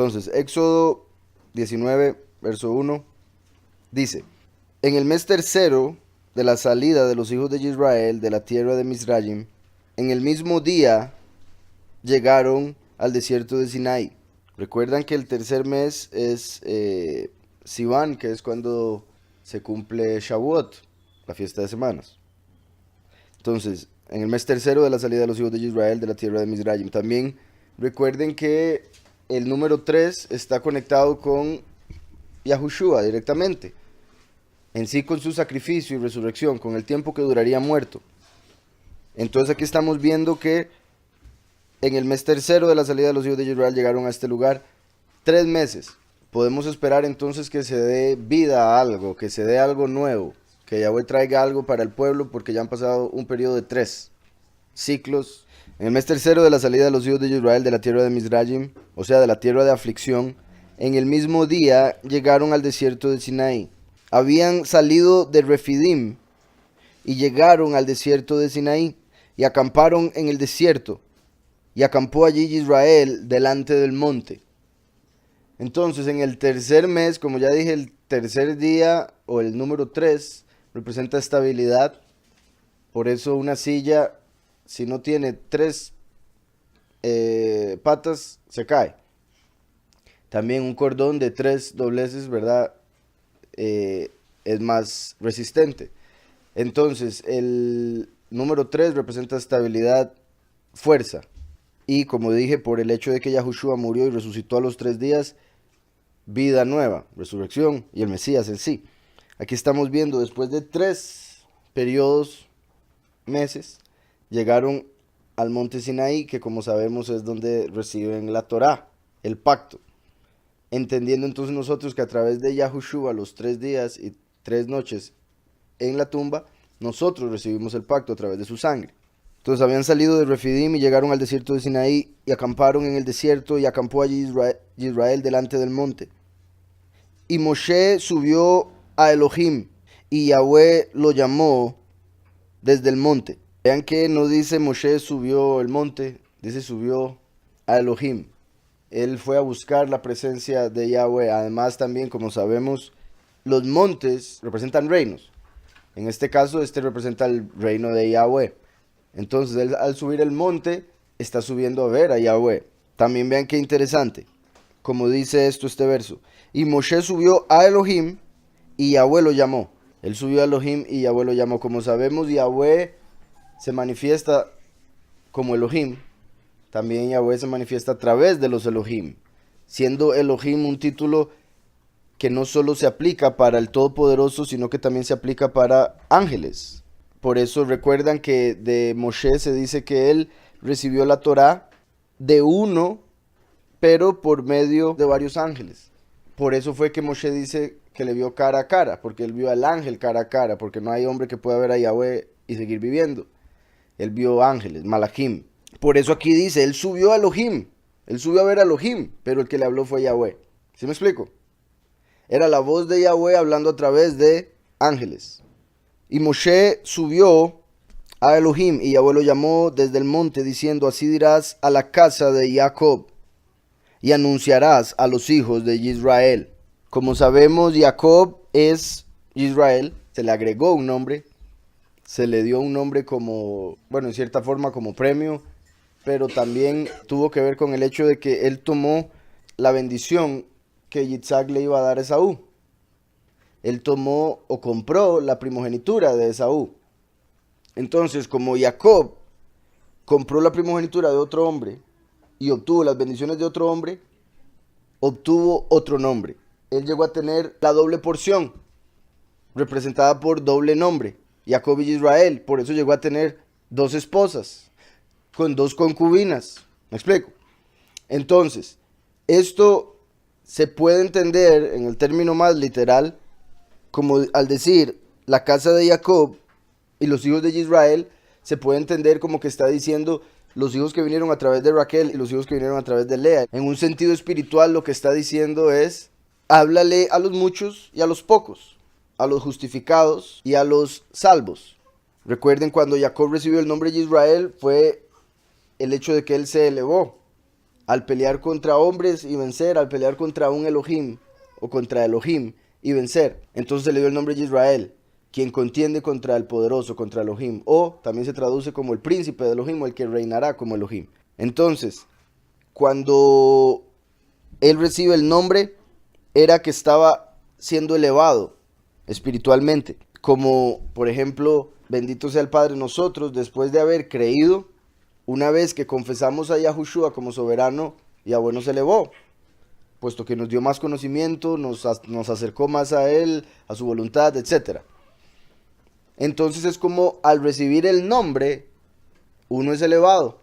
Entonces, Éxodo 19, verso 1, dice: En el mes tercero de la salida de los hijos de Israel de la tierra de Misraim, en el mismo día llegaron al desierto de Sinaí. Recuerdan que el tercer mes es Sivan, que es cuando se cumple Shavuot, la fiesta de semanas. Entonces, en el mes tercero de la salida de los hijos de Israel de la tierra de Misraim. También recuerden que el número 3 está conectado con Yahushua directamente, en sí con su sacrificio y resurrección, con el tiempo que duraría muerto. Entonces aquí estamos viendo que en el mes tercero de la salida de los hijos de Israel llegaron a este lugar 3 meses. Podemos esperar entonces que se dé vida a algo, que se dé algo nuevo, que Yahweh traiga algo para el pueblo, porque ya han pasado un periodo de 3 ciclos. En el mes tercero de la salida de los hijos de Israel de la tierra de Misraim, o sea, de la tierra de aflicción, en el mismo día llegaron al desierto de Sinaí. Habían salido de Refidim y llegaron al desierto de Sinaí y acamparon en el desierto. Y acampó allí Israel delante del monte. Entonces, en el tercer mes, como ya dije, el tercer día o el número 3 representa estabilidad. Por eso una silla, si no tiene 3 patas, se cae. También un cordón de 3 dobleces, ¿verdad? Es más resistente. Entonces, el número 3 representa estabilidad, fuerza. Y como dije, por el hecho de que Yahushua murió y resucitó a los 3 días, vida nueva, resurrección y el Mesías en sí. Aquí estamos viendo, después de 3 periodos, meses, llegaron al monte Sinaí, que como sabemos es donde reciben la Torá, el pacto. Entendiendo entonces nosotros que a través de Yahushua, los 3 días y 3 noches en la tumba, nosotros recibimos el pacto a través de su sangre. Entonces habían salido de Refidim y llegaron al desierto de Sinaí y acamparon en el desierto, y acampó allí Israel delante del monte. Y Moshe subió a Elohim y Yahweh lo llamó desde el monte. Vean que no dice Moshe subió el monte, dice subió a Elohim. Él fue a buscar la presencia de Yahweh. Además también, como sabemos, los montes representan reinos. En este caso, este representa el reino de Yahweh. Entonces, él, al subir el monte, está subiendo a ver a Yahweh. También vean qué interesante, como dice este verso. Y Moshe subió a Elohim y Yahweh lo llamó. Él subió a Elohim y Yahweh lo llamó. Como sabemos, Yahweh se manifiesta como Elohim. También Yahweh se manifiesta a través de los Elohim, siendo Elohim un título que no solo se aplica para el Todopoderoso, sino que también se aplica para ángeles. Por eso recuerdan que de Moshe se dice que él recibió la Torá de uno, pero por medio de varios ángeles. Por eso fue que Moshe dice que le vio cara a cara, porque él vio al ángel cara a cara, porque no hay hombre que pueda ver a Yahweh y seguir viviendo. Él vio ángeles, malachim. Por eso aquí dice, él subió a Elohim, él subió a ver a Elohim, pero el que le habló fue Yahweh. ¿Sí me explico? Era la voz de Yahweh hablando a través de ángeles. Y Moshe subió a Elohim y Yahweh lo llamó desde el monte diciendo: así dirás a la casa de Jacob y anunciarás a los hijos de Israel. Como sabemos, Jacob es Israel, se le agregó un nombre, se le dio un nombre como, bueno, en cierta forma como premio, pero también tuvo que ver con el hecho de que él tomó la bendición que Yitzhak le iba a dar a Esaú. Él tomó o compró la primogenitura de Esaú. Entonces, como Jacob compró la primogenitura de otro hombre y obtuvo las bendiciones de otro hombre, obtuvo otro nombre. Él llegó a tener la doble porción, representada por doble nombre, Jacob y Israel. Por eso llegó a tener 2 esposas, con 2 concubinas. ¿Me explico? Entonces, esto se puede entender en el término más literal, como al decir la casa de Jacob y los hijos de Israel, se puede entender como que está diciendo los hijos que vinieron a través de Raquel y los hijos que vinieron a través de Lea. En un sentido espiritual, lo que está diciendo es: háblale a los muchos y a los pocos, a los justificados y a los salvos. Recuerden, cuando Jacob recibió el nombre de Israel, fue el hecho de que él se elevó al pelear contra hombres y vencer, al pelear contra un Elohim o contra Elohim y vencer. Entonces se le dio el nombre de Israel, quien contiende contra el poderoso, contra Elohim, o también se traduce como el príncipe de Elohim o el que reinará como Elohim. Entonces, cuando él recibe el nombre, era que estaba siendo elevado espiritualmente, como por ejemplo, bendito sea el Padre, nosotros después de haber creído, una vez que confesamos a Yahushua como soberano, Yahweh nos elevó, puesto que nos dio más conocimiento, nos acercó más a Él, a su voluntad, etc. Entonces es como al recibir el nombre, uno es elevado.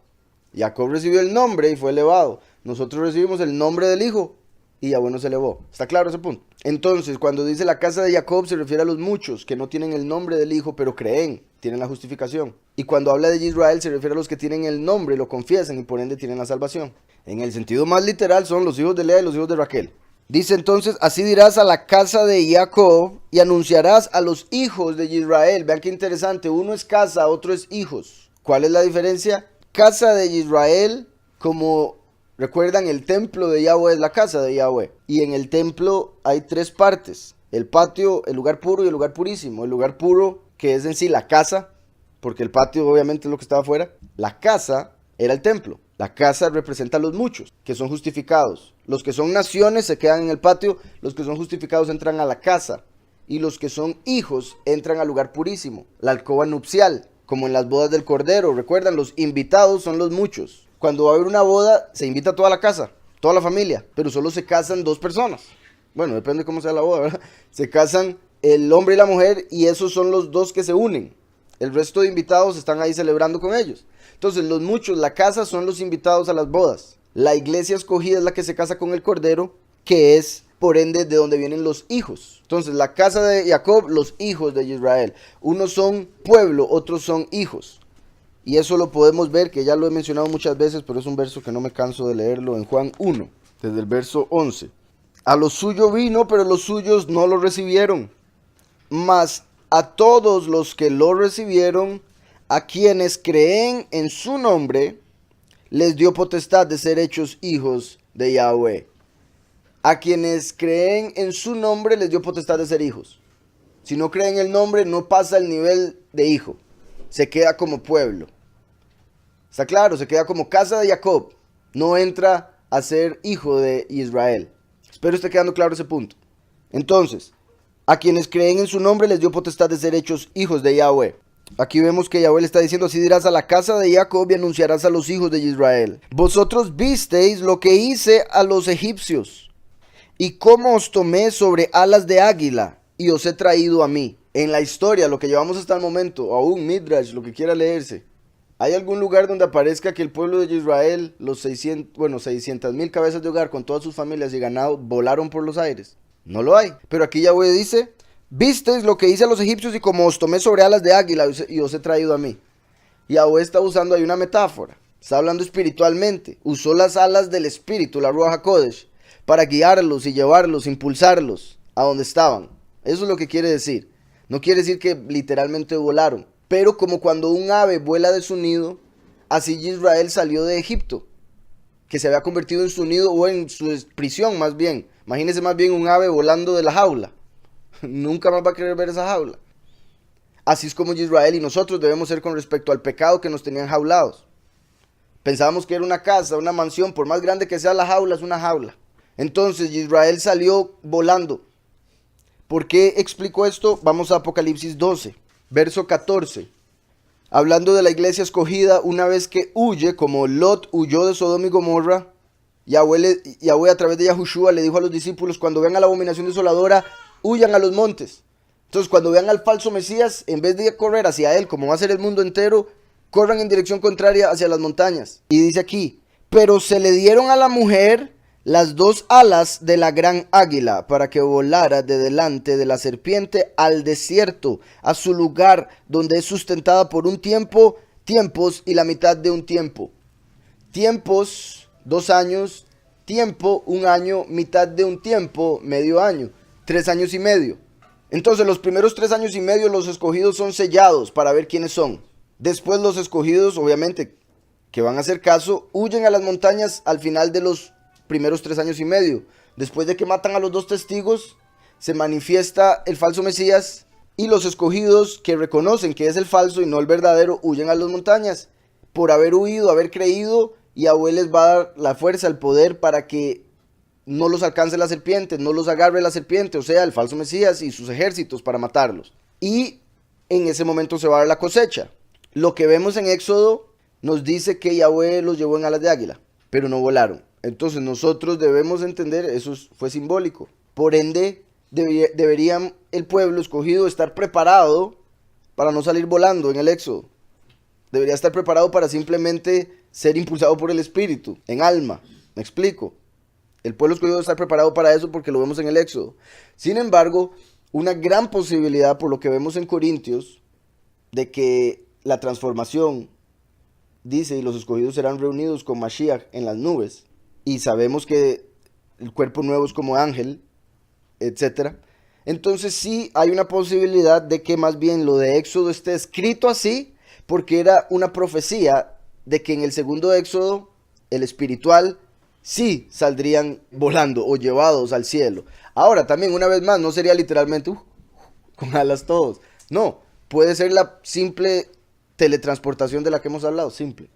Jacob recibió el nombre y fue elevado. Nosotros recibimos el nombre del Hijo y Yahweh nos elevó. ¿Está claro ese punto? Entonces, cuando dice la casa de Jacob, se refiere a los muchos que no tienen el nombre del Hijo, pero creen, tienen la justificación. Y cuando habla de Israel, se refiere a los que tienen el nombre, lo confiesan y por ende tienen la salvación. En el sentido más literal son los hijos de Lea y los hijos de Raquel. Dice entonces, así dirás a la casa de Jacob y anunciarás a los hijos de Israel. Vean qué interesante, uno es casa, otro es hijos. ¿Cuál es la diferencia? Casa de Israel, como recuerdan, el templo de Yahweh es la casa de Yahweh. Y en el templo hay tres partes. El patio, el lugar puro y el lugar purísimo. El lugar puro, que es en sí la casa, porque el patio obviamente es lo que estaba afuera. La casa era el templo. La casa representa a los muchos, que son justificados. Los que son naciones se quedan en el patio, los que son justificados entran a la casa. Y los que son hijos entran al lugar purísimo, la alcoba nupcial, como en las bodas del Cordero. Recuerdan, los invitados son los muchos. Cuando va a haber una boda, se invita a toda la casa, toda la familia, pero solo se casan dos personas. Bueno, depende de cómo sea la boda, ¿verdad? Se casan el hombre y la mujer y esos son los dos que se unen. El resto de invitados están ahí celebrando con ellos. Entonces, los muchos, la casa, son los invitados a las bodas. La iglesia escogida es la que se casa con el Cordero, que es, por ende, de donde vienen los hijos. Entonces, la casa de Jacob, los hijos de Israel. Unos son pueblo, otros son hijos. Y eso lo podemos ver, que ya lo he mencionado muchas veces, pero es un verso que no me canso de leerlo, en Juan 1, desde el verso 11. A lo suyo vino, pero los suyos no lo recibieron. Mas a todos los que lo recibieron, a quienes creen en su nombre, les dio potestad de ser hechos hijos de Yahweh. A quienes creen en su nombre, les dio potestad de ser hijos. Si no creen en el nombre, no pasa el nivel de hijo. Se queda como pueblo. Está claro, se queda como casa de Jacob. No entra a ser hijo de Israel. Espero esté quedando claro ese punto. Entonces, a quienes creen en su nombre les dio potestad de ser hechos hijos de Yahweh. Aquí vemos que Yahweh le está diciendo, así dirás a la casa de Jacob y anunciarás a los hijos de Israel. Vosotros visteis lo que hice a los egipcios y cómo os tomé sobre alas de águila y os he traído a mí. En la historia, lo que llevamos hasta el momento, aún Midrash, lo que quiera leerse, ¿hay algún lugar donde aparezca que el pueblo de Israel, los 600,000 cabezas de hogar con todas sus familias y ganado, volaron por los aires? No lo hay. Pero aquí Yahweh dice, visteis lo que hice a los egipcios y como os tomé sobre alas de águila y os he traído a mí. Yahweh está usando ahí una metáfora. Está hablando espiritualmente. Usó las alas del espíritu, la Ruach HaKodesh, para guiarlos y llevarlos, impulsarlos a donde estaban. Eso es lo que quiere decir. No quiere decir que literalmente volaron. Pero como cuando un ave vuela de su nido, así Israel salió de Egipto, que se había convertido en su nido o en su prisión más bien. Imagínense más bien un ave volando de la jaula. Nunca más va a querer ver esa jaula. Así es como Israel y nosotros debemos ser con respecto al pecado que nos tenían jaulados. Pensábamos que era una casa, una mansión, por más grande que sea la jaula, es una jaula. Entonces Israel salió volando. ¿Por qué explico esto? Vamos a Apocalipsis 12. Verso 14, hablando de la iglesia escogida, una vez que huye, como Lot huyó de Sodoma y Gomorra, Yahweh a través de Yahushua le dijo a los discípulos, cuando vean a la abominación desoladora, huyan a los montes. Entonces cuando vean al falso Mesías, en vez de correr hacia él, como va a ser el mundo entero, corran en dirección contraria hacia las montañas. Y dice aquí, pero se le dieron a la mujer las dos alas de la gran águila para que volara de delante de la serpiente al desierto, a su lugar donde es sustentada por un tiempo, tiempos y la mitad de un tiempo. Tiempos, 2 años, tiempo, 1 año, mitad de un tiempo, medio año, 3 años y medio. Entonces los primeros 3 años y medio los escogidos son sellados para ver quiénes son. Después los escogidos, obviamente, que van a hacer caso, huyen a las montañas al final de los primeros 3 años y medio. Después de que matan a los 2 testigos, se manifiesta el falso Mesías y los escogidos que reconocen que es el falso y no el verdadero, huyen a las montañas. Por haber huido, haber creído, Yahweh les va a dar la fuerza, el poder para que no los alcance la serpiente, no los agarre la serpiente, o sea, el falso Mesías y sus ejércitos para matarlos. Y en ese momento se va a dar la cosecha. Lo que vemos en Éxodo nos dice que Yahweh los llevó en alas de águila, pero no volaron. Entonces nosotros debemos entender, eso fue simbólico. Por ende, debería el pueblo escogido estar preparado para no salir volando en el Éxodo. Debería estar preparado para simplemente ser impulsado por el Espíritu, en alma. ¿Me explico? El pueblo escogido debe estar preparado para eso porque lo vemos en el Éxodo. Sin embargo, una gran posibilidad, por lo que vemos en Corintios, de que la transformación, dice, y los escogidos serán reunidos con Mashiach en las nubes, y sabemos que el cuerpo nuevo es como ángel, etc. Entonces sí hay una posibilidad de que más bien lo de Éxodo esté escrito así, porque era una profecía de que en el segundo Éxodo, el espiritual, sí saldrían volando o llevados al cielo. Ahora también, una vez más, no sería literalmente con alas todos. No, puede ser la simple teletransportación de la que hemos hablado, simple.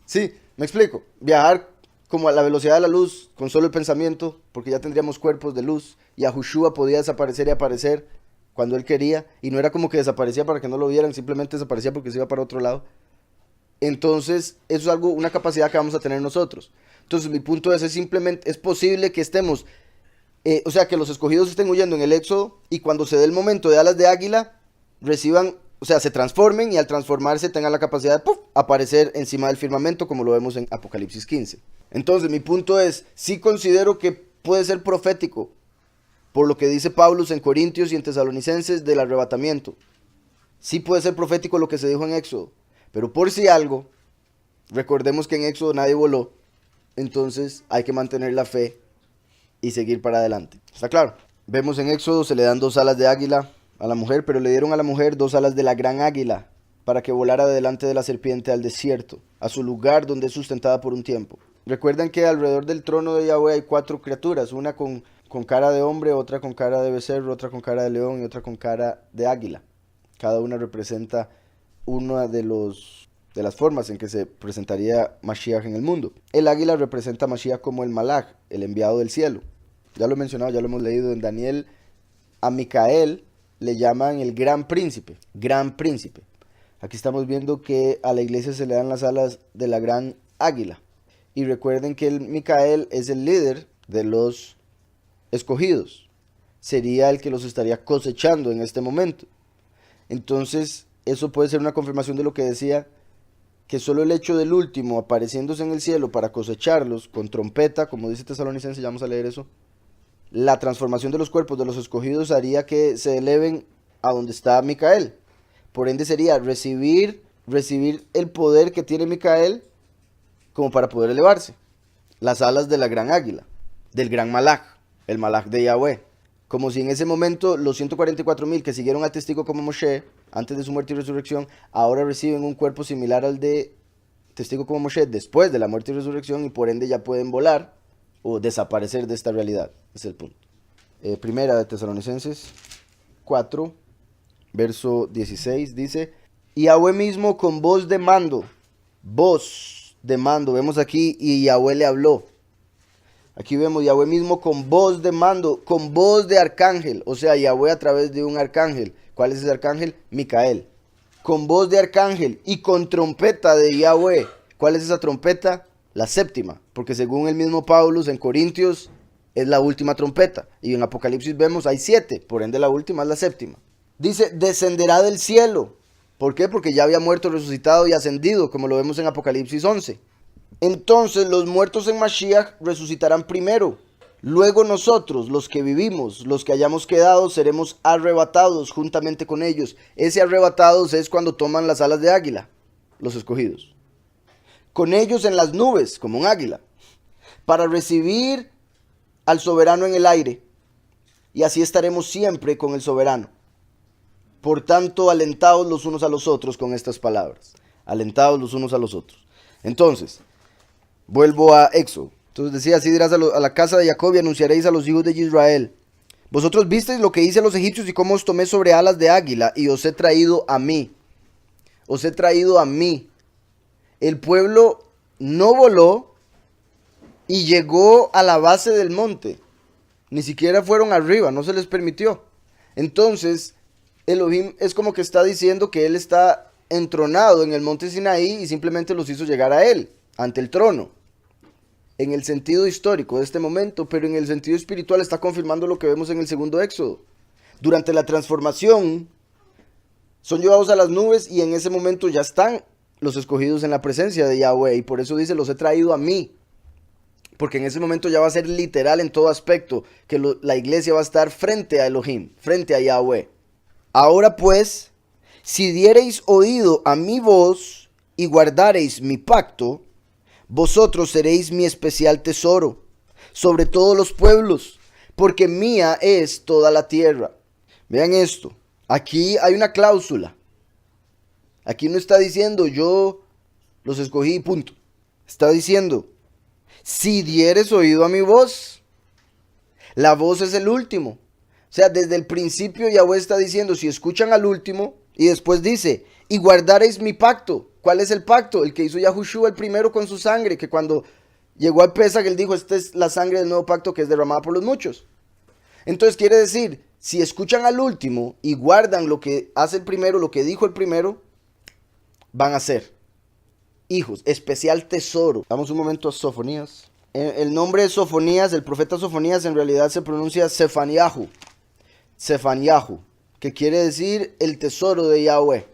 Sí, me explico. Viajar como a la velocidad de la luz, con solo el pensamiento, porque ya tendríamos cuerpos de luz, y Yahushua podía desaparecer y aparecer cuando él quería, y no era como que desaparecía para que no lo vieran, simplemente desaparecía porque se iba para otro lado. Entonces, eso es algo, una capacidad que vamos a tener nosotros. Entonces, mi punto es simplemente, es posible que estemos, o sea, que los escogidos estén huyendo en el Éxodo, y cuando se dé el momento de alas de águila, reciban, o sea, se transformen, y al transformarse tengan la capacidad de aparecer encima del firmamento, como lo vemos en Apocalipsis 15. Entonces, mi punto es, sí considero que puede ser profético, por lo que dice Pablo en Corintios y en Tesalonicenses del arrebatamiento. Sí puede ser profético lo que se dijo en Éxodo, pero por si algo, recordemos que en Éxodo nadie voló, entonces hay que mantener la fe y seguir para adelante. ¿Está claro? Vemos en Éxodo se le dan 2 alas de águila a la mujer, pero le dieron a la mujer 2 alas de la gran águila para que volara delante de la serpiente al desierto, a su lugar donde es sustentada por un tiempo. Recuerden que alrededor del trono de Yahweh hay 4 criaturas, una con cara de hombre, otra con cara de becerro, otra con cara de león y otra con cara de águila. Cada una representa una de las formas en que se presentaría Mashiach en el mundo. El águila representa a Mashiach como el Malach, el enviado del cielo. Ya lo he mencionado, ya lo hemos leído en Daniel. A Micael le llaman el gran príncipe, gran príncipe. Aquí estamos viendo que a la iglesia se le dan las alas de la gran águila. Y recuerden que el Micael es el líder de los escogidos. Sería el que los estaría cosechando en este momento. Entonces, eso puede ser una confirmación de lo que decía, que solo el hecho del último apareciéndose en el cielo para cosecharlos con trompeta, como dice Tesalonicenses, ya vamos a leer eso, la transformación de los cuerpos de los escogidos haría que se eleven a donde está Micael. Por ende sería recibir el poder que tiene Micael como para poder elevarse. Las alas de la gran águila, del gran Malach, el Malach de Yahweh. Como si en ese momento los 144,000 que siguieron al testigo como Moshe, antes de su muerte y resurrección, ahora reciben un cuerpo similar al de testigo como Moshe después de la muerte y resurrección, y por ende ya pueden volar o desaparecer de esta realidad. Ese es el punto. Primera de Tesalonicenses 4, verso 16, dice: y Yahweh mismo con voz de mando, vemos aquí, y Yahweh le habló. Aquí vemos Yahweh mismo con voz de mando, con voz de arcángel, o sea, Yahweh a través de un arcángel. ¿Cuál es ese arcángel? Micael. Con voz de arcángel y con trompeta de Yahweh. ¿Cuál es esa trompeta? La séptima, porque según el mismo Pablo en Corintios es la última trompeta, y en Apocalipsis vemos hay 7, por ende la última es la séptima. Dice, descenderá del cielo. ¿Por qué? Porque ya había muerto, resucitado y ascendido, como lo vemos en Apocalipsis 11. Entonces los muertos en Mashiach resucitarán primero. Luego nosotros, los que vivimos, los que hayamos quedado, seremos arrebatados juntamente con ellos. Ese arrebatados es cuando toman las alas de águila, los escogidos. Con ellos en las nubes, como un águila, para recibir al soberano en el aire. Y así estaremos siempre con el soberano. Por tanto, alentaos los unos a los otros con estas palabras. Alentaos los unos a los otros. Entonces, vuelvo a Éxodo. Entonces decía, así dirás a la casa de Jacob y anunciaréis a los hijos de Israel. Vosotros visteis lo que hice a los egipcios y cómo os tomé sobre alas de águila y os he traído a mí. Os he traído a mí. El pueblo no voló y llegó a la base del monte. Ni siquiera fueron arriba, no se les permitió. Entonces, Elohim es como que está diciendo que él está entronado en el monte Sinaí y simplemente los hizo llegar a él, ante el trono. En el sentido histórico de este momento, pero en el sentido espiritual está confirmando lo que vemos en el segundo Éxodo. Durante la transformación, son llevados a las nubes y en ese momento ya están los escogidos en la presencia de Yahweh. Y por eso dice, los he traído a mí. Porque en ese momento ya va a ser literal en todo aspecto, que la iglesia va a estar frente a Elohim, frente a Yahweh. Ahora pues, si diereis oído a mi voz y guardareis mi pacto, vosotros seréis mi especial tesoro sobre todos los pueblos, porque mía es toda la tierra. Vean esto, aquí hay una cláusula. Aquí no está diciendo yo los escogí, punto. Está diciendo, si dieres oído a mi voz, la voz es el último. O sea, desde el principio Yahweh está diciendo, si escuchan al último, y después dice, y guardaréis mi pacto. ¿Cuál es el pacto? El que hizo Yahushua el primero con su sangre, que cuando llegó al Pesaj, él dijo, esta es la sangre del nuevo pacto que es derramada por los muchos. Entonces quiere decir, si escuchan al último y guardan lo que hace el primero, lo que dijo el primero, van a ser hijos, especial tesoro. Vamos un momento a Sofonías. El nombre de Sofonías, el profeta Sofonías, en realidad se pronuncia Sefaniyahu. Sefaniyahu, que quiere decir el tesoro de Yahweh.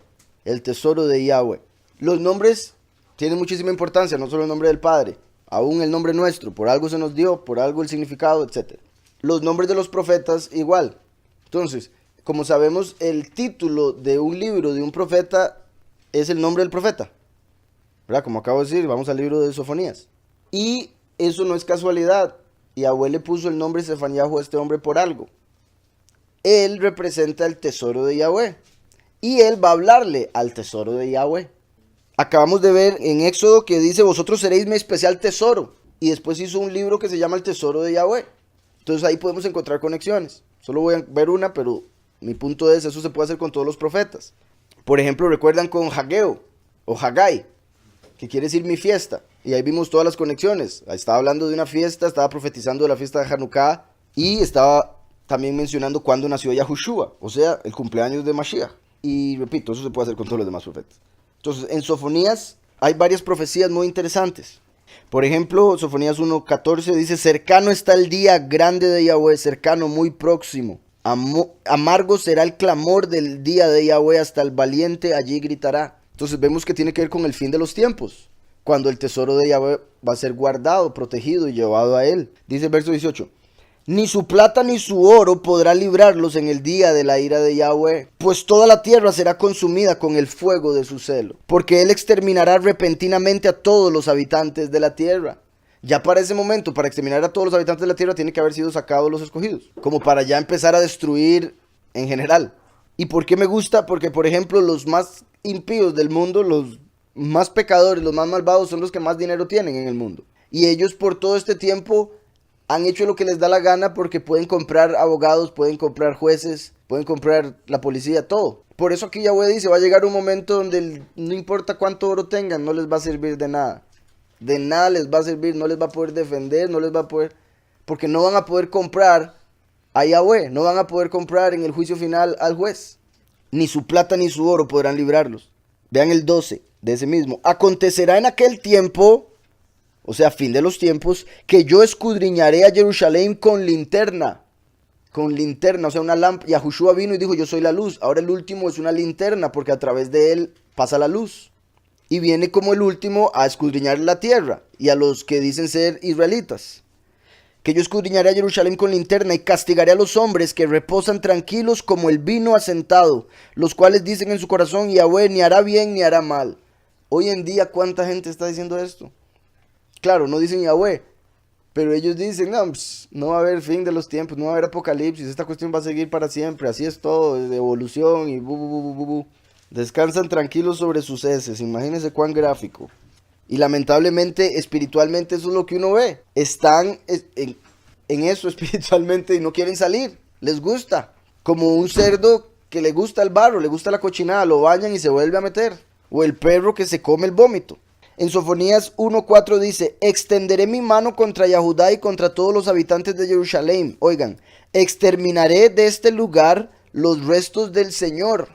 El tesoro de Yahweh. Los nombres tienen muchísima importancia, no solo el nombre del Padre, aún el nombre nuestro, por algo se nos dio, por algo el significado, etc. Los nombres de los profetas igual. Entonces, como sabemos, el título de un libro de un profeta es el nombre del profeta. ¿Verdad? Como acabo de decir, vamos al libro de Sofonías. Y eso no es casualidad. Yahweh le puso el nombre Sefaniyahu a este hombre por algo. Él representa el tesoro de Yahweh. Y él va a hablarle al tesoro de Yahweh. Acabamos de ver en Éxodo que dice, vosotros seréis mi especial tesoro. Y después hizo un libro que se llama El tesoro de Yahweh. Entonces ahí podemos encontrar conexiones. Solo voy a ver una, pero mi punto es, eso se puede hacer con todos los profetas. Por ejemplo, recuerdan con Hageo o Hagai, que quiere decir mi fiesta. Y ahí vimos todas las conexiones. Ahí estaba hablando de una fiesta, estaba profetizando de la fiesta de Hanukkah y estaba también mencionando cuándo nació Yahushua, o sea, el cumpleaños de Mashiach. Y repito, eso se puede hacer con todos los demás profetas. Entonces, en Sofonías hay varias profecías muy interesantes. Por ejemplo, Sofonías 1:14 dice, cercano está el día grande de Yahweh, cercano, muy próximo. Amargo será el clamor del día de Yahweh, hasta el valiente allí gritará. Entonces vemos que tiene que ver con el fin de los tiempos, cuando el tesoro de Yahweh va a ser guardado, protegido y llevado a él. Dice el verso 18, ni su plata ni su oro podrá librarlos en el día de la ira de Yahweh, pues toda la tierra será consumida con el fuego de su celo, porque él exterminará repentinamente a todos los habitantes de la tierra. Ya para ese momento, para exterminar a todos los habitantes de la tierra, tiene que haber sido sacados los escogidos, como para ya empezar a destruir en general. ¿Y por qué me gusta? Porque, por ejemplo, los más impíos del mundo, los más pecadores, los más malvados, son los que más dinero tienen en el mundo. Y ellos por todo este tiempo han hecho lo que les da la gana porque pueden comprar abogados, pueden comprar jueces, pueden comprar la policía, todo. Por eso aquí Yahweh dice, va a llegar un momento donde no importa cuánto oro tengan, no les va a servir de nada. De nada les va a servir, no les va a poder defender, no les va a poder... Porque no van a poder comprar a Yahweh, no van a poder comprar en el juicio final al juez. Ni su plata ni su oro podrán librarlos. Vean el 12 de ese mismo. Acontecerá en aquel tiempo, o sea, fin de los tiempos, que yo escudriñaré a Jerusalén con linterna. Con linterna, o sea, una lámpara. Yahushua vino y dijo, yo soy la luz. Ahora el último es una linterna, porque a través de él pasa la luz. Y viene como el último a escudriñar la tierra y a los que dicen ser israelitas. Que yo escudriñaré a Jerusalén con linterna y castigaré a los hombres que reposan tranquilos como el vino asentado, los cuales dicen en su corazón, Yahweh ni hará bien ni hará mal. Hoy en día, ¿cuánta gente está diciendo esto? Claro, no dicen Yahweh, pero ellos dicen, no, no va a haber fin de los tiempos, no va a haber apocalipsis, esta cuestión va a seguir para siempre, así es todo, de evolución y bu. Descansan tranquilos sobre sus heces, imagínense cuán gráfico. Y lamentablemente, espiritualmente, eso es lo que uno ve. Están en eso espiritualmente y no quieren salir. Les gusta. Como un cerdo que le gusta el barro, le gusta la cochinada, lo bañan y se vuelve a meter. O el perro que se come el vómito. En Sofonías 1:4 dice, extenderé mi mano contra Yahudá y contra todos los habitantes de Jerusalén. Oigan, exterminaré de este lugar los restos del Señor.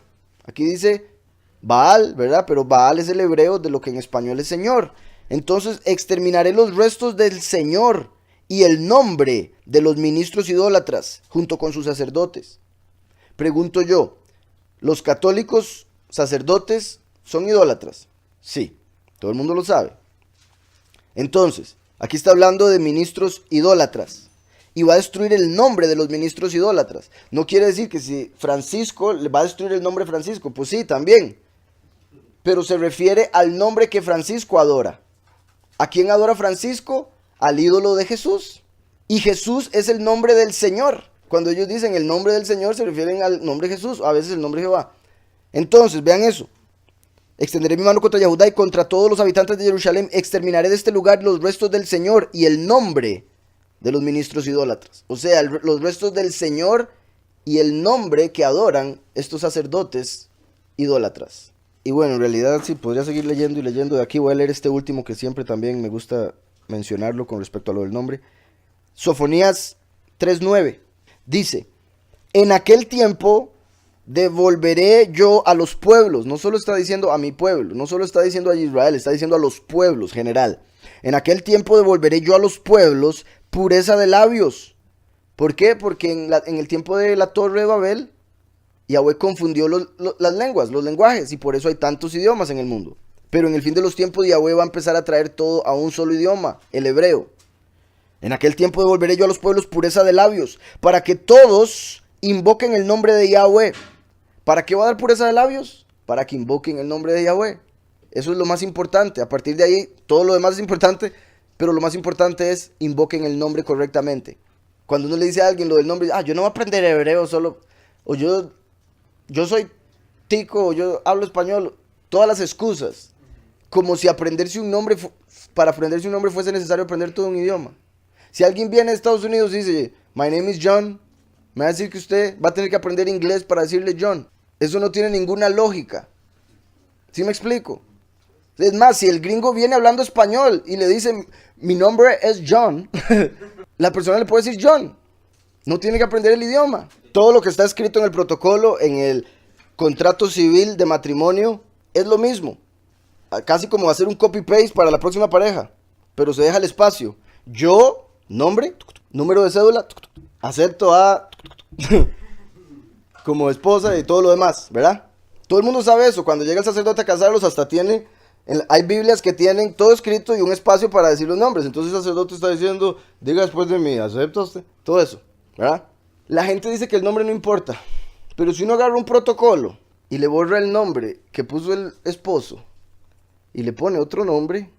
Aquí dice Baal, ¿verdad? Pero Baal es el hebreo de lo que en español es Señor. Entonces, exterminaré los restos del Señor y el nombre de los ministros idólatras junto con sus sacerdotes. Pregunto yo, ¿los católicos sacerdotes son idólatras? Sí, todo el mundo lo sabe. Entonces, aquí está hablando de ministros idólatras. Y va a destruir el nombre de los ministros idólatras. No quiere decir que si Francisco le va a destruir el nombre de Francisco. Pues sí, también. Pero se refiere al nombre que Francisco adora. ¿A quién adora Francisco? Al ídolo de Jesús. Y Jesús es el nombre del Señor. Cuando ellos dicen el nombre del Señor, se refieren al nombre de Jesús, a veces el nombre de Jehová. Entonces, vean eso. Extenderé mi mano contra Yahudá y contra todos los habitantes de Jerusalén. Exterminaré de este lugar los restos del Señor y el nombre de los ministros idólatras. O sea, los restos del Señor y el nombre que adoran estos sacerdotes idólatras. Y bueno, en realidad sí, podría seguir leyendo y leyendo. De aquí voy a leer este último que siempre también me gusta mencionarlo con respecto a lo del nombre. Sofonías 3:9 dice, en aquel tiempo devolveré yo a los pueblos. No solo está diciendo a mi pueblo, no solo está diciendo a Israel, está diciendo a los pueblos general. En aquel tiempo devolveré yo a los pueblos pureza de labios. ¿Por qué? Porque en el tiempo de la Torre de Babel, Yahweh confundió las lenguas, los lenguajes, y por eso hay tantos idiomas en el mundo. Pero en el fin de los tiempos, Yahweh va a empezar a traer todo a un solo idioma, el hebreo. En aquel tiempo devolveré yo a los pueblos pureza de labios, para que todos invoquen el nombre de Yahweh. ¿Para qué va a dar pureza de labios? Para que invoquen el nombre de Yahweh. Eso es lo más importante. A partir de ahí, todo lo demás es importante, pero lo más importante es invoquen el nombre correctamente. Cuando uno le dice a alguien lo del nombre, yo no voy a aprender hebreo solo, o yo soy tico, o yo hablo español, todas las excusas. Como si para aprenderse un nombre fuese necesario aprender todo un idioma. Si alguien viene a Estados Unidos y dice, my name is John, me va a decir que usted va a tener que aprender inglés para decirle John. Eso no tiene ninguna lógica. ¿Sí me explico? Es más, si el gringo viene hablando español y le dice, mi nombre es John, la persona le puede decir John. No tiene que aprender el idioma. Todo lo que está escrito en el protocolo, en el contrato civil de matrimonio, es lo mismo. Casi como hacer un copy-paste para la próxima pareja. Pero se deja el espacio. Yo, nombre, número de cédula, acepto a como esposa y todo lo demás, ¿verdad? Todo el mundo sabe eso. Cuando llega el sacerdote a casarlos, hasta hay Biblias que tienen todo escrito y un espacio para decir los nombres. Entonces el sacerdote está diciendo, diga después de mí, ¿acepta usted? Todo eso, ¿verdad? La gente dice que el nombre no importa. Pero si uno agarra un protocolo y le borra el nombre que puso el esposo y le pone otro nombre,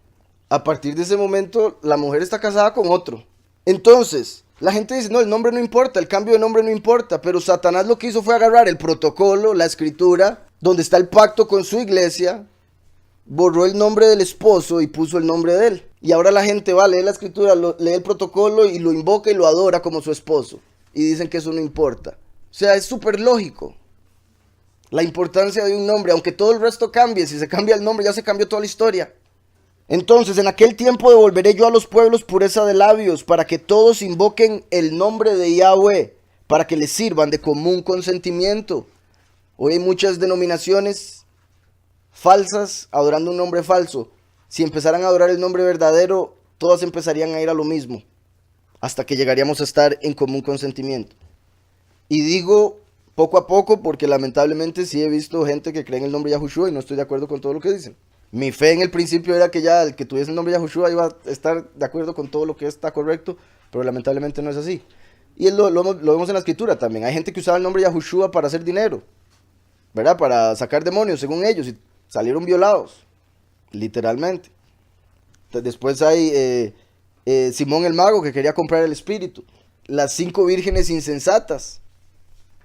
a partir de ese momento la mujer está casada con otro. Entonces, la gente dice, no, el nombre no importa, el cambio de nombre no importa. Pero Satanás lo que hizo fue agarrar el protocolo, la escritura, donde está el pacto con su iglesia, borró el nombre del esposo y puso el nombre de él. Y ahora la gente va a leer la escritura, lee el protocolo y lo invoca y lo adora como su esposo. Y dicen que eso no importa. O sea, es súper lógico. La importancia de un nombre, aunque todo el resto cambie, si se cambia el nombre ya se cambió toda la historia. Entonces, en aquel tiempo devolveré yo a los pueblos pureza de labios, para que todos invoquen el nombre de Yahweh, para que les sirvan de común consentimiento. Hoy hay muchas denominaciones falsas adorando un nombre falso. Si empezaran a adorar el nombre verdadero, todas empezarían a ir a lo mismo, hasta que llegaríamos a estar en común consentimiento. Y digo poco a poco porque lamentablemente sí he visto gente que cree en el nombre Yahushua y no estoy de acuerdo con todo lo que dicen. Mi fe en el principio era que ya el que tuviese el nombre Yahushua iba a estar de acuerdo con todo lo que está correcto, pero lamentablemente no es así. Y lo vemos en la escritura también. Hay gente que usaba el nombre Yahushua para hacer dinero, ¿verdad? Para sacar demonios, según ellos, y salieron violados, literalmente. Después hay Simón el mago que quería comprar el espíritu. Las 5 vírgenes insensatas.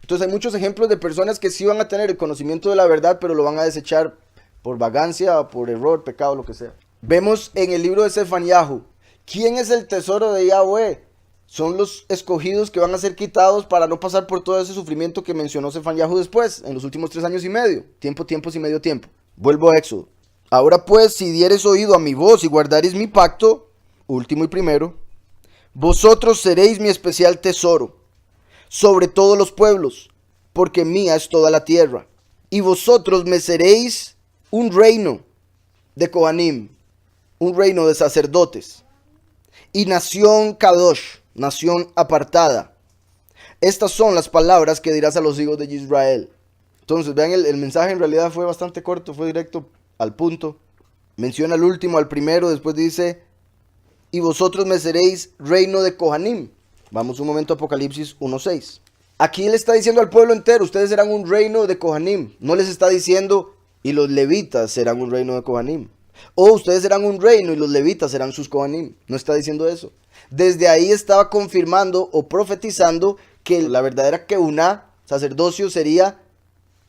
Entonces hay muchos ejemplos de personas que sí van a tener el conocimiento de la verdad, pero lo van a desechar por vagancia, por error, pecado, lo que sea. Vemos en el libro de Sefaniyahu, ¿quién es el tesoro de Yahweh? Son los escogidos que van a ser quitados para no pasar por todo ese sufrimiento que mencionó Sefaniyahu después, en los últimos 3 años y medio. Tiempos y medio tiempo. Vuelvo a Éxodo. Ahora pues, si dieres oído a mi voz y guardares mi pacto, último y primero, vosotros seréis mi especial tesoro sobre todos los pueblos, porque mía es toda la tierra. Y vosotros me seréis un reino de Kohanim, un reino de sacerdotes, y nación Kadosh, nación apartada. Estas son las palabras que dirás a los hijos de Israel. Entonces, vean, el mensaje en realidad fue bastante corto, fue directo al punto. Menciona al último, al primero, después dice, y vosotros me seréis reino de Kohanim. Vamos un momento a Apocalipsis 1:6. Aquí le está diciendo al pueblo entero, ustedes serán un reino de Kohanim. No les está diciendo, y los levitas serán un reino de Kohanim. O ustedes serán un reino y los levitas serán sus Kohanim. No está diciendo eso. Desde ahí estaba confirmando o profetizando que la verdadera Keuná, sacerdocio, sería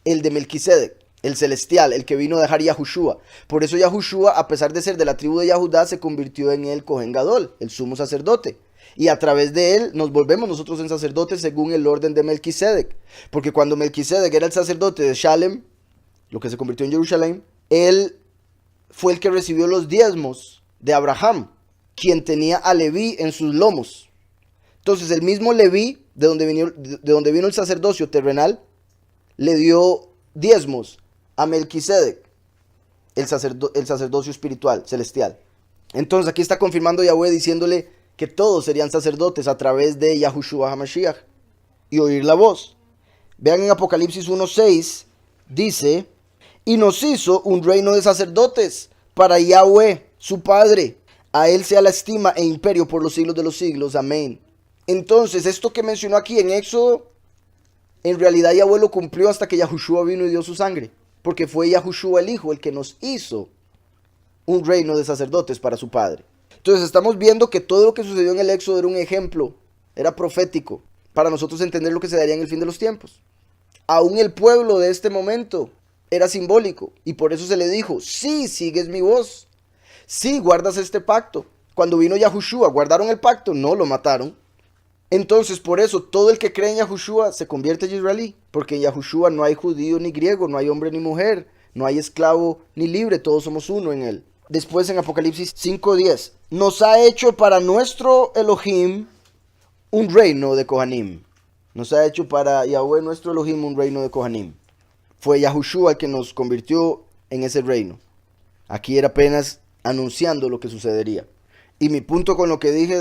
el de Melquisedec, el celestial, el que vino a dejar Yahushua. Por eso Yahushua, a pesar de ser de la tribu de Yahudá, se convirtió en el Cohen Gadol, el sumo sacerdote. Y a través de él nos volvemos nosotros en sacerdotes según el orden de Melquisedec. Porque cuando Melquisedec era el sacerdote de Shalem, lo que se convirtió en Jerusalén, él fue el que recibió los diezmos de Abraham, quien tenía a Leví en sus lomos. Entonces el mismo Leví, de donde vino el sacerdocio terrenal, le dio diezmos a Melquisedec, el sacerdocio espiritual, celestial. Entonces aquí está confirmando Yahweh diciéndole que todos serían sacerdotes a través de Yahushua HaMashiach y oír la voz. Vean en Apocalipsis 1:6, dice, y nos hizo un reino de sacerdotes para Yahweh, su Padre. A él sea la estima e imperio por los siglos de los siglos. Amén. Entonces, esto que mencionó aquí en Éxodo, en realidad Yahweh lo cumplió hasta que Yahushua vino y dio su sangre. Porque fue Yahushua el Hijo el que nos hizo un reino de sacerdotes para su Padre. Entonces estamos viendo que todo lo que sucedió en el Éxodo era un ejemplo, era profético, para nosotros entender lo que se daría en el fin de los tiempos. Aún el pueblo de este momento era simbólico, y por eso se le dijo, sí, sigues mi voz, sí, guardas este pacto. Cuando vino Yahushua, ¿guardaron el pacto? No, lo mataron. Entonces, por eso, todo el que cree en Yahushua se convierte en israelí, porque en Yahushua no hay judío ni griego, no hay hombre ni mujer, no hay esclavo ni libre, todos somos uno en él. Después en Apocalipsis 5:10, nos ha hecho para nuestro Elohim un reino de Kohanim. Nos ha hecho para Yahweh nuestro Elohim un reino de Kohanim. Fue Yahushua el que nos convirtió en ese reino. Aquí era apenas anunciando lo que sucedería. Y mi punto con lo que dije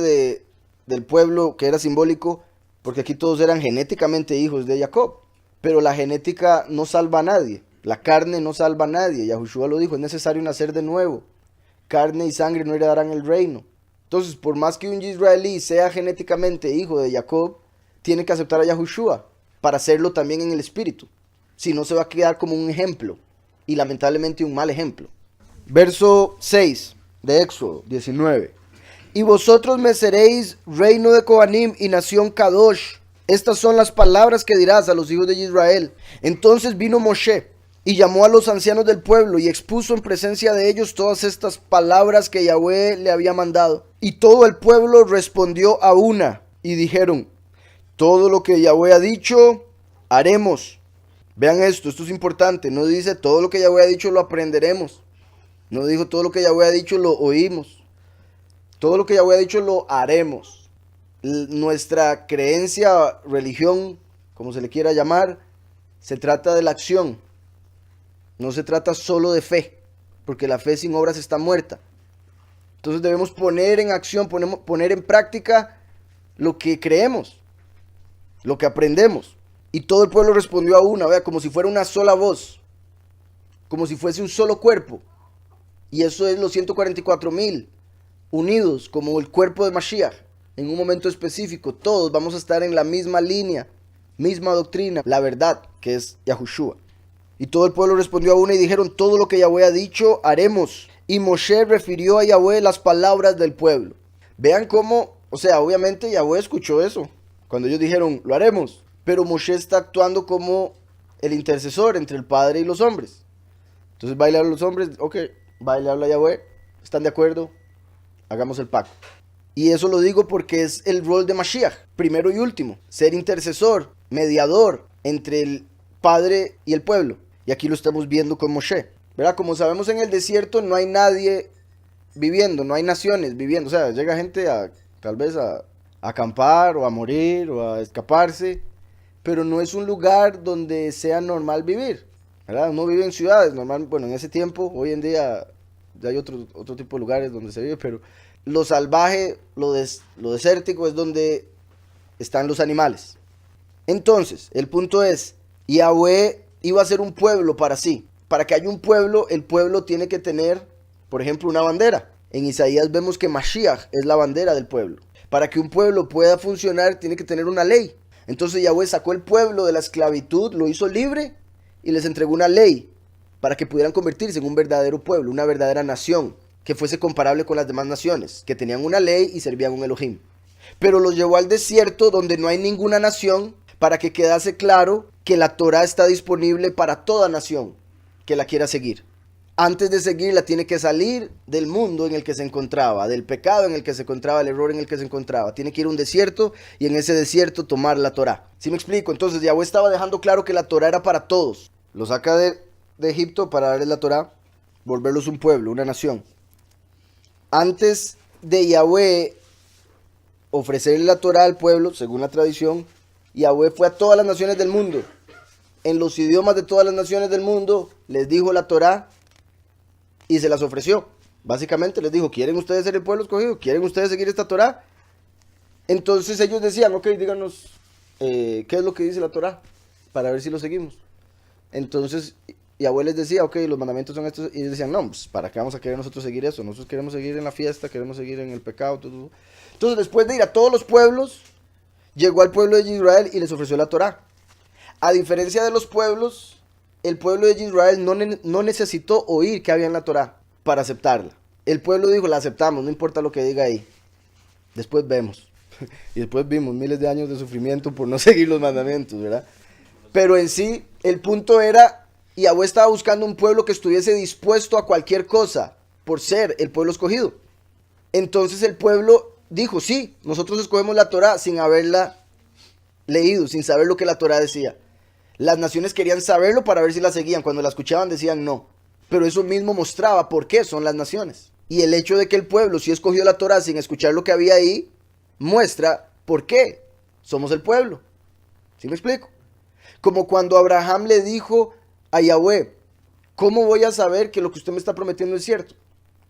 del pueblo que era simbólico, porque aquí todos eran genéticamente hijos de Jacob, pero la genética no salva a nadie. La carne no salva a nadie. Yahushua lo dijo, es necesario nacer de nuevo. Carne y sangre no heredarán el reino. Entonces, por más que un israelí sea genéticamente hijo de Jacob, tiene que aceptar a Yahushua para hacerlo también en el espíritu. Si no, se va a quedar como un ejemplo, y lamentablemente un mal ejemplo. Verso 6 de Éxodo 19. Y vosotros me seréis reino de Kohanim y nación Kadosh. Estas son las palabras que dirás a los hijos de Israel. Entonces vino Moshe y llamó a los ancianos del pueblo y expuso en presencia de ellos todas estas palabras que Yahweh le había mandado. Y todo el pueblo respondió a una y dijeron, todo lo que Yahweh ha dicho, haremos. Vean esto es importante. No dice todo lo que Yahweh ha dicho lo aprenderemos. No dijo todo lo que Yahweh ha dicho lo oímos. Todo lo que Yahweh ha dicho lo haremos. Nuestra creencia, religión, como se le quiera llamar, se trata de la acción. No se trata solo de fe, porque la fe sin obras está muerta. Entonces debemos poner en acción, poner en práctica lo que creemos, lo que aprendemos. Y todo el pueblo respondió a una, vea, como si fuera una sola voz, como si fuese un solo cuerpo. Y eso es los 144,000 unidos como el cuerpo de Mashiach. En un momento específico, todos vamos a estar en la misma línea, misma doctrina, la verdad, que es Yahushua. Y todo el pueblo respondió a una y dijeron, todo lo que Yahweh ha dicho, haremos. Y Moshe refirió a Yahweh las palabras del pueblo. Vean cómo, obviamente Yahweh escuchó eso, cuando ellos dijeron, lo haremos. Pero Moshe está actuando como el intercesor entre el Padre y los hombres. Entonces va a hablar a los hombres, ok, va a hablar a Yahweh. ¿Están de acuerdo? Hagamos el pacto. Y eso lo digo porque es el rol de Mashiach, primero y último, ser intercesor, mediador entre el Padre y el pueblo. Y aquí lo estamos viendo con Moshe, ¿verdad? Como sabemos, en el desierto no hay nadie viviendo, no hay naciones viviendo. O sea, llega gente tal vez a acampar o a morir o a escaparse, pero no es un lugar donde sea normal vivir, ¿verdad? Uno vive en ciudades, normal, bueno, en ese tiempo, hoy en día ya hay otro tipo de lugares donde se vive, pero lo salvaje, lo desértico es donde están los animales. Entonces, el punto es, Yahweh iba a ser un pueblo para sí. Para que haya un pueblo, el pueblo tiene que tener, por ejemplo, una bandera. En Isaías vemos que Mashiach es la bandera del pueblo. Para que un pueblo pueda funcionar, tiene que tener una ley. Entonces Yahweh sacó el pueblo de la esclavitud, lo hizo libre y les entregó una ley para que pudieran convertirse en un verdadero pueblo, una verdadera nación, que fuese comparable con las demás naciones, que tenían una ley y servían a un Elohim. Pero los llevó al desierto donde no hay ninguna nación, para que quedase claro que la Torah está disponible para toda nación que la quiera seguir. Antes de seguirla tiene que salir del mundo en el que se encontraba, del pecado en el que se encontraba, el error en el que se encontraba. Tiene que ir a un desierto y en ese desierto tomar la Torah. ¿Sí me explico? Entonces Yahweh estaba dejando claro que la Torah era para todos. Lo saca de Egipto para darles la Torah, volverlos un pueblo, una nación. Antes de Yahweh ofrecerle la Torah al pueblo, según la tradición, Yahweh fue a todas las naciones del mundo. En los idiomas de todas las naciones del mundo les dijo la Torah y se las ofreció. Básicamente les dijo, ¿quieren ustedes ser el pueblo escogido? ¿Quieren ustedes seguir esta Torah? Entonces ellos decían, ok, díganos qué es lo que dice la Torah para ver si lo seguimos. Entonces Yahweh les decía, ok, los mandamientos son estos. Y ellos decían, no, pues ¿para qué vamos a querer nosotros seguir eso? Nosotros queremos seguir en la fiesta, queremos seguir en el pecado, todo. Entonces después de ir a todos los pueblos, llegó al pueblo de Israel y les ofreció la Torah. A diferencia de los pueblos, el pueblo de Israel no necesitó oír que había en la Torah para aceptarla. El pueblo dijo, la aceptamos, no importa lo que diga ahí. Después vemos. Y después vimos miles de años de sufrimiento por no seguir los mandamientos, ¿verdad? Pero en sí, el punto era, Yahweh estaba buscando un pueblo que estuviese dispuesto a cualquier cosa por ser el pueblo escogido. Entonces el pueblo dijo, sí, nosotros escogemos la Torah sin haberla leído, sin saber lo que la Torah decía. Las naciones querían saberlo para ver si la seguían. Cuando la escuchaban decían no. Pero eso mismo mostraba por qué son las naciones. Y el hecho de que el pueblo sí escogió la Torah sin escuchar lo que había ahí, muestra por qué somos el pueblo. ¿Sí me explico? Como cuando Abraham le dijo a Yahweh, ¿cómo voy a saber que lo que usted me está prometiendo es cierto?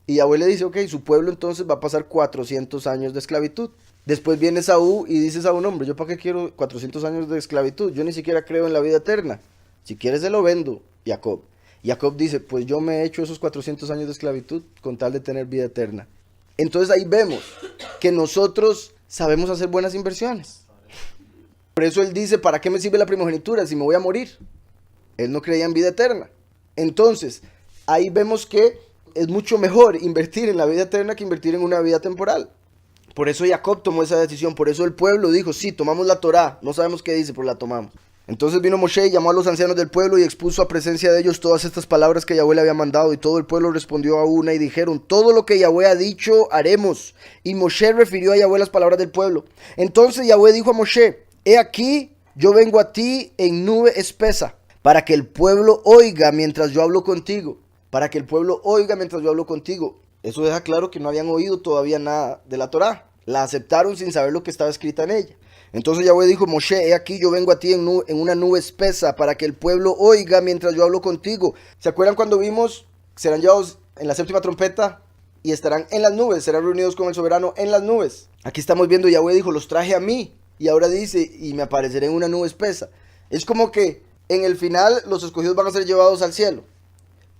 Y Yahweh le dice, ok, su pueblo entonces va a pasar 400 años de esclavitud. Después viene Saúl y dice Saúl, hombre, ¿yo para qué quiero 400 años de esclavitud? Yo ni siquiera creo en la vida eterna. Si quieres se lo vendo, Jacob. Jacob dice, pues yo me he hecho esos 400 años de esclavitud con tal de tener vida eterna. Entonces ahí vemos que nosotros sabemos hacer buenas inversiones. Por eso él dice, ¿para qué me sirve la primogenitura si me voy a morir? Él no creía en vida eterna. Entonces, ahí vemos que es mucho mejor invertir en la vida eterna que invertir en una vida temporal. Por eso Jacob tomó esa decisión, por eso el pueblo dijo, sí, tomamos la Torá, no sabemos qué dice, pero la tomamos. Entonces vino Moshe y llamó a los ancianos del pueblo y expuso a presencia de ellos todas estas palabras que Yahweh le había mandado, y todo el pueblo respondió a una y dijeron, todo lo que Yahweh ha dicho haremos. Y Moshe refirió a Yahweh las palabras del pueblo. Entonces Yahweh dijo a Moshe, he aquí, yo vengo a ti en nube espesa, para que el pueblo oiga mientras yo hablo contigo. Para que el pueblo oiga mientras yo hablo contigo. Eso deja claro que no habían oído todavía nada de la Torá. La aceptaron sin saber lo que estaba escrita en ella. Entonces Yahweh dijo, Moshe, he aquí yo vengo a ti en una nube espesa para que el pueblo oiga mientras yo hablo contigo. ¿Se acuerdan cuando vimos? Serán llevados en la séptima trompeta y estarán en las nubes, serán reunidos con el soberano en las nubes. Aquí estamos viendo, Yahweh dijo, los traje a mí. Y ahora dice, y me apareceré en una nube espesa. Es como que en el final los escogidos van a ser llevados al cielo.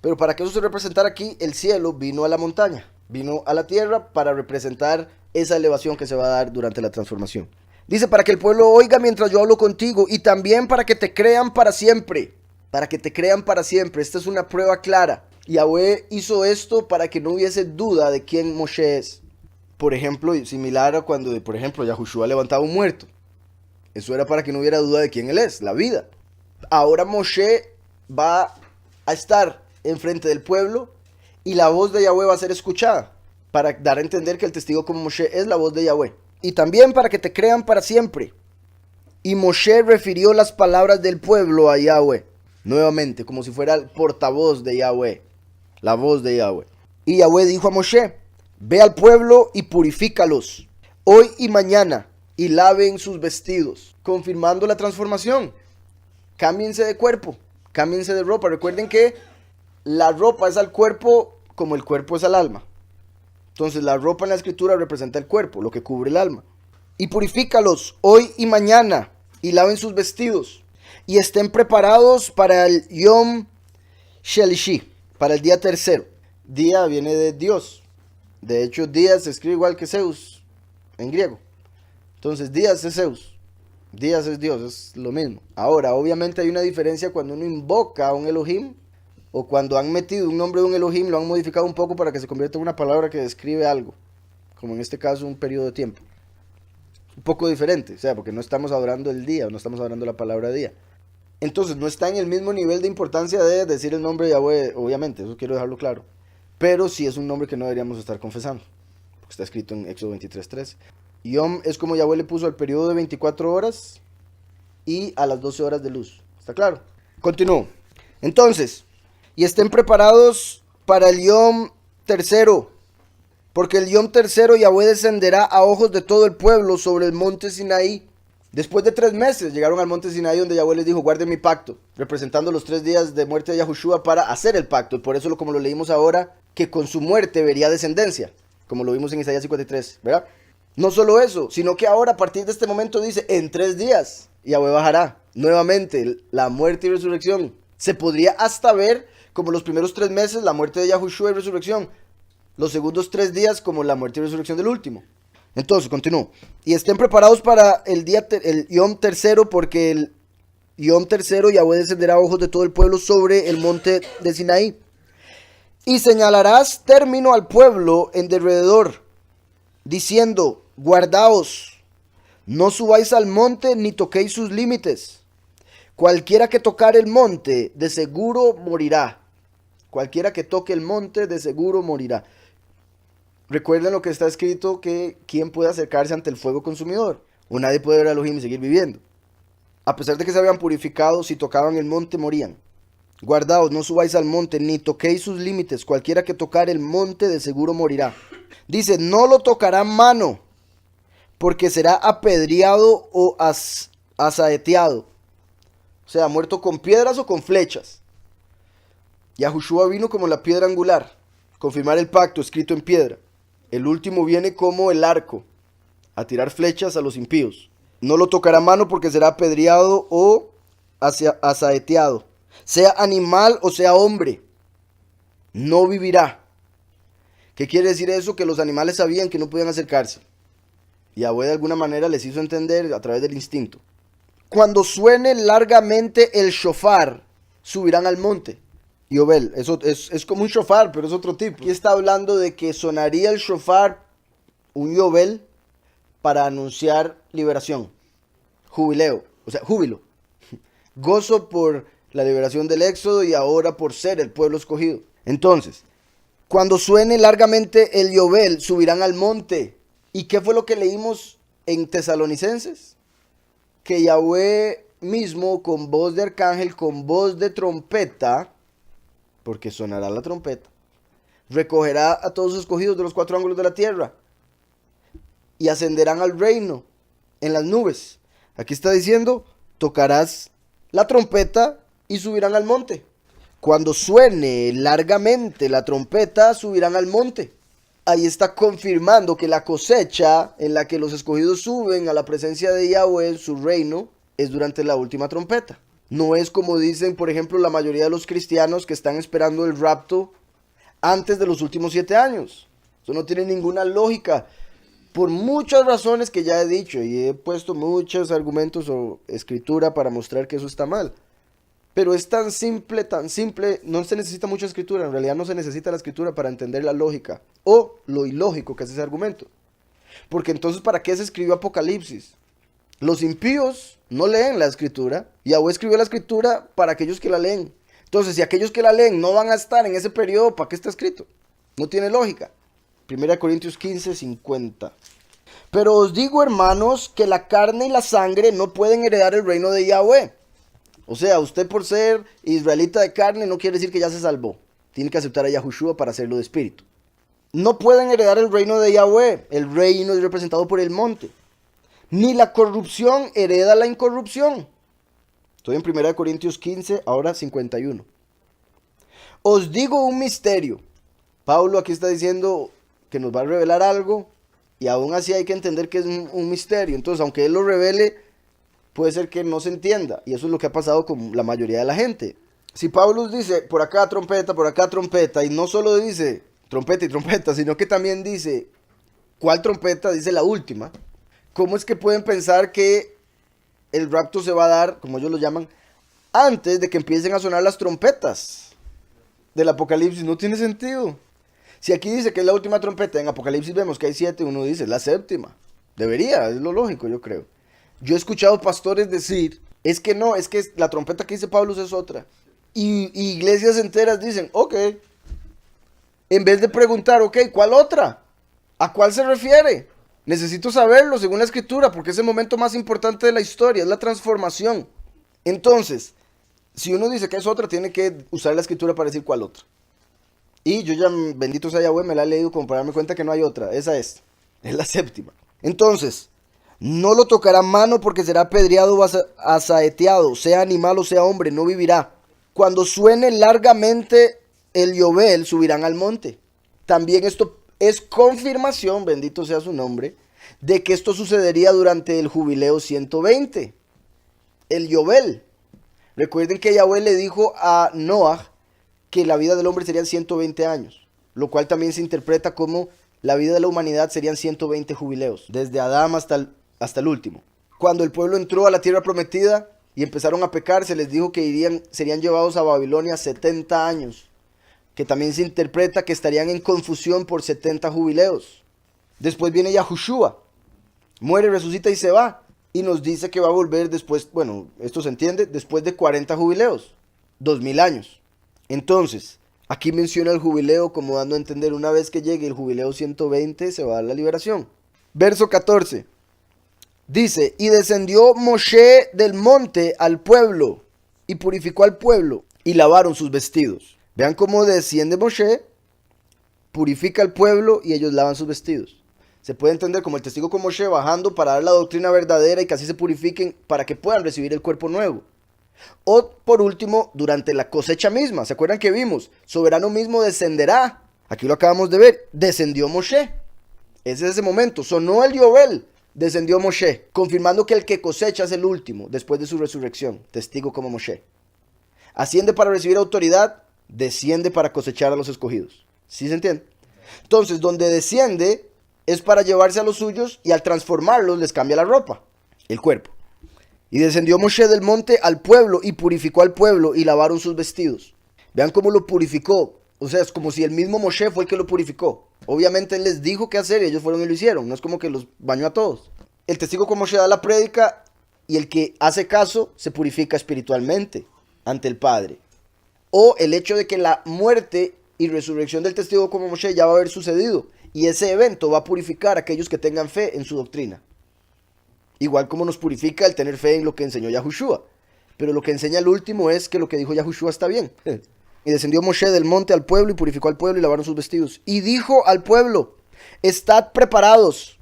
Pero para que eso se representara aquí, el cielo vino a la montaña, vino a la tierra para representar esa elevación que se va a dar durante la transformación. Dice, para que el pueblo oiga mientras yo hablo contigo, y también para que te crean para siempre. Para que te crean para siempre. Esta es una prueba clara. Yahweh hizo esto para que no hubiese duda de quién Moshe es. Por ejemplo, similar a cuando, por ejemplo, Yahushua levantaba un muerto. Eso era para que no hubiera duda de quién él es, la vida. Ahora Moshe va a estar enfrente del pueblo y la voz de Yahweh va a ser escuchada, para dar a entender que el testigo como Moshe es la voz de Yahweh. Y también para que te crean para siempre. Y Moshe refirió las palabras del pueblo a Yahweh, nuevamente, como si fuera el portavoz de Yahweh, la voz de Yahweh. Y Yahweh dijo a Moshe, ve al pueblo y purifícalos, hoy y mañana, y laven sus vestidos, confirmando la transformación. Cámbiense de cuerpo, cámbiense de ropa. Recuerden que la ropa es al cuerpo como el cuerpo es al alma. Entonces la ropa en la escritura representa el cuerpo, lo que cubre el alma. Y purifícalos hoy y mañana, y laven sus vestidos, y estén preparados para el Yom Shelishi, para el día tercero. Día viene de Dios. De hecho, día se escribe igual que Zeus en griego. Entonces, días es Zeus. Días es Dios, es lo mismo. Ahora, obviamente hay una diferencia cuando uno invoca a un Elohim, o cuando han metido un nombre de un Elohim, lo han modificado un poco para que se convierta en una palabra que describe algo. Como en este caso, un periodo de tiempo. Un poco diferente, o sea, porque no estamos adorando el día, no estamos adorando la palabra día. Entonces, no está en el mismo nivel de importancia de decir el nombre de Yahweh, obviamente, eso quiero dejarlo claro. Pero sí es un nombre que no deberíamos estar confesando, porque está escrito en Éxodo 23:13. Yom es como Yahweh le puso al periodo de 24 horas y a las 12 horas de luz. ¿Está claro? Continúo. Entonces, y estén preparados para el Yom tercero, porque el Yom tercero Yahweh descenderá a ojos de todo el pueblo sobre el monte Sinaí. Después de 3 meses llegaron al monte Sinaí donde Yahweh les dijo, guarden mi pacto, representando los 3 días de muerte de Yahushua para hacer el pacto. Y por eso, como lo leímos ahora, que con su muerte vería descendencia, como lo vimos en Isaías 53, ¿verdad? No solo eso, sino que ahora a partir de este momento dice, en 3 días Yahweh bajará nuevamente la muerte y resurrección. Se podría hasta ver como los primeros 3 meses la muerte de Yahushua y resurrección, los segundos 3 días como la muerte y resurrección del último. Entonces, continúo. Y estén preparados para el Yom tercero, porque el Yom tercero Yahweh descenderá a ojos de todo el pueblo sobre el monte de Sinaí. Y señalarás término al pueblo en derredor, diciendo, guardaos, no subáis al monte ni toquéis sus límites. Cualquiera que tocar el monte, de seguro morirá. Cualquiera que toque el monte, de seguro morirá. Recuerden lo que está escrito, que ¿quién puede acercarse ante el fuego consumidor? O nadie puede ver a Elohim y seguir viviendo. A pesar de que se habían purificado, si tocaban el monte morían. Guardaos, no subáis al monte, ni toquéis sus límites. Cualquiera que tocar el monte de seguro morirá. Dice, no lo tocará mano, porque será apedreado o asaeteado. O sea, muerto con piedras o con flechas. Yahushua vino como la piedra angular, confirmar el pacto escrito en piedra. El último viene como el arco, a tirar flechas a los impíos. No lo tocará mano porque será apedreado o asaeteado. Sea animal o sea hombre, no vivirá. ¿Qué quiere decir eso? Que los animales sabían que no podían acercarse. Y Yahweh de alguna manera les hizo entender a través del instinto. Cuando suene largamente el shofar, subirán al monte. Yobel, eso es como un shofar, pero es otro tipo. Aquí está hablando de que sonaría el shofar, un yobel, para anunciar liberación, jubileo, o sea, júbilo, gozo por la liberación del éxodo y ahora por ser el pueblo escogido. Entonces, cuando suene largamente el yobel, subirán al monte. ¿Y qué fue lo que leímos en Tesalonicenses? Que Yahweh mismo, con voz de arcángel, con voz de trompeta, porque sonará la trompeta, recogerá a todos los escogidos de los 4 ángulos de la tierra y ascenderán al reino en las nubes. Aquí está diciendo, tocarás la trompeta y subirán al monte. Cuando suene largamente la trompeta, subirán al monte. Ahí está confirmando que la cosecha en la que los escogidos suben a la presencia de Yahweh en su reino es durante la última trompeta. No es como dicen, por ejemplo, la mayoría de los cristianos que están esperando el rapto antes de los últimos 7 años. Eso no tiene ninguna lógica. Por muchas razones que ya he dicho y he puesto muchos argumentos o escritura para mostrar que eso está mal. Pero es tan simple, no se necesita mucha escritura. En realidad no se necesita la escritura para entender la lógica o lo ilógico que es ese argumento. Porque entonces, ¿para qué se escribió Apocalipsis? Los impíos no leen la escritura. Yahweh escribió la escritura para aquellos que la leen. Entonces, si aquellos que la leen no van a estar en ese periodo, ¿para qué está escrito? No tiene lógica. 1 Corintios 15, 50. Pero os digo, hermanos, que la carne y la sangre no pueden heredar el reino de Yahweh. O sea, usted por ser israelita de carne no quiere decir que ya se salvó. Tiene que aceptar a Yahushua para hacerlo de espíritu. No pueden heredar el reino de Yahweh. El reino es representado por el monte. Ni la corrupción hereda la incorrupción. Estoy en 1 Corintios 15, ahora 51. Os digo un misterio. Pablo aquí está diciendo que nos va a revelar algo y aún así hay que entender que es un misterio. Entonces, aunque él lo revele, puede ser que no se entienda. Y eso es lo que ha pasado con la mayoría de la gente. Si Pablo dice por acá trompeta, y no solo dice trompeta y trompeta, sino que también dice ¿cuál trompeta? Dice la última. ¿Cómo es que pueden pensar que el rapto se va a dar, como ellos lo llaman, antes de que empiecen a sonar las trompetas del Apocalipsis? No tiene sentido. Si aquí dice que es la última trompeta, en Apocalipsis vemos que hay 7, uno dice, es la séptima. Debería, es lo lógico, yo creo. Yo he escuchado pastores decir, es que no, es que la trompeta que dice Pablo es otra. Y iglesias enteras dicen, ok. En vez de preguntar, ok, ¿cuál otra? ¿A cuál se refiere? Necesito saberlo según la escritura, porque es el momento más importante de la historia, es la transformación. Entonces, si uno dice que es otra, tiene que usar la escritura para decir cuál otra. Y yo ya, bendito sea Yahweh, me la he leído como para darme cuenta que no hay otra. Esa es la séptima. Entonces, no lo tocará mano porque será apedreado o asaeteado, sea animal o sea hombre, no vivirá. Cuando suene largamente el Yobel, subirán al monte. También esto es confirmación, bendito sea su nombre, de que esto sucedería durante el jubileo 120. El Yobel. Recuerden que Yahweh le dijo a Noah que la vida del hombre serían 120 años, lo cual también se interpreta como la vida de la humanidad serían 120 jubileos, desde Adán hasta el último. Cuando el pueblo entró a la tierra prometida y empezaron a pecar, se les dijo que serían llevados a Babilonia 70 años, que también se interpreta que estarían en confusión por 70 jubileos. Después viene Yahushua, muere, resucita y se va, y nos dice que va a volver después, bueno, esto se entiende, después de 40 jubileos, 2000 años. Entonces, aquí menciona el jubileo como dando a entender, una vez que llegue el jubileo 120 se va a dar la liberación. Verso 14, dice, y descendió Moshe del monte al pueblo, y purificó al pueblo, y lavaron sus vestidos. Vean cómo desciende Moshe, purifica al pueblo y ellos lavan sus vestidos. Se puede entender como el testigo con Moshe bajando para dar la doctrina verdadera y que así se purifiquen para que puedan recibir el cuerpo nuevo. O por último, durante la cosecha misma. ¿Se acuerdan que vimos? Soberano mismo descenderá. Aquí lo acabamos de ver. Descendió Moshe. Ese es ese momento. Sonó el Yobel. Descendió Moshe. Confirmando que el que cosecha es el último después de su resurrección. Testigo como Moshe. Asciende para recibir autoridad. Desciende para cosechar a los escogidos. ¿Sí se entiende? Entonces, donde desciende es para llevarse a los suyos y al transformarlos les cambia la ropa, el cuerpo. Y descendió Moshe del monte al pueblo y purificó al pueblo y lavaron sus vestidos. Vean cómo lo purificó. O sea, es como si el mismo Moshe fue el que lo purificó. Obviamente él les dijo qué hacer y ellos fueron y lo hicieron. No es como que los bañó a todos. El testigo con Moshe da la prédica y el que hace caso se purifica espiritualmente ante el Padre. O el hecho de que la muerte y resurrección del testigo como Moshe ya va a haber sucedido. Y ese evento va a purificar a aquellos que tengan fe en su doctrina. Igual como nos purifica el tener fe en lo que enseñó Yahushua. Pero lo que enseña el último es que lo que dijo Yahushua está bien. Y descendió Moshe del monte al pueblo y purificó al pueblo y lavaron sus vestidos. Y dijo al pueblo, estad preparados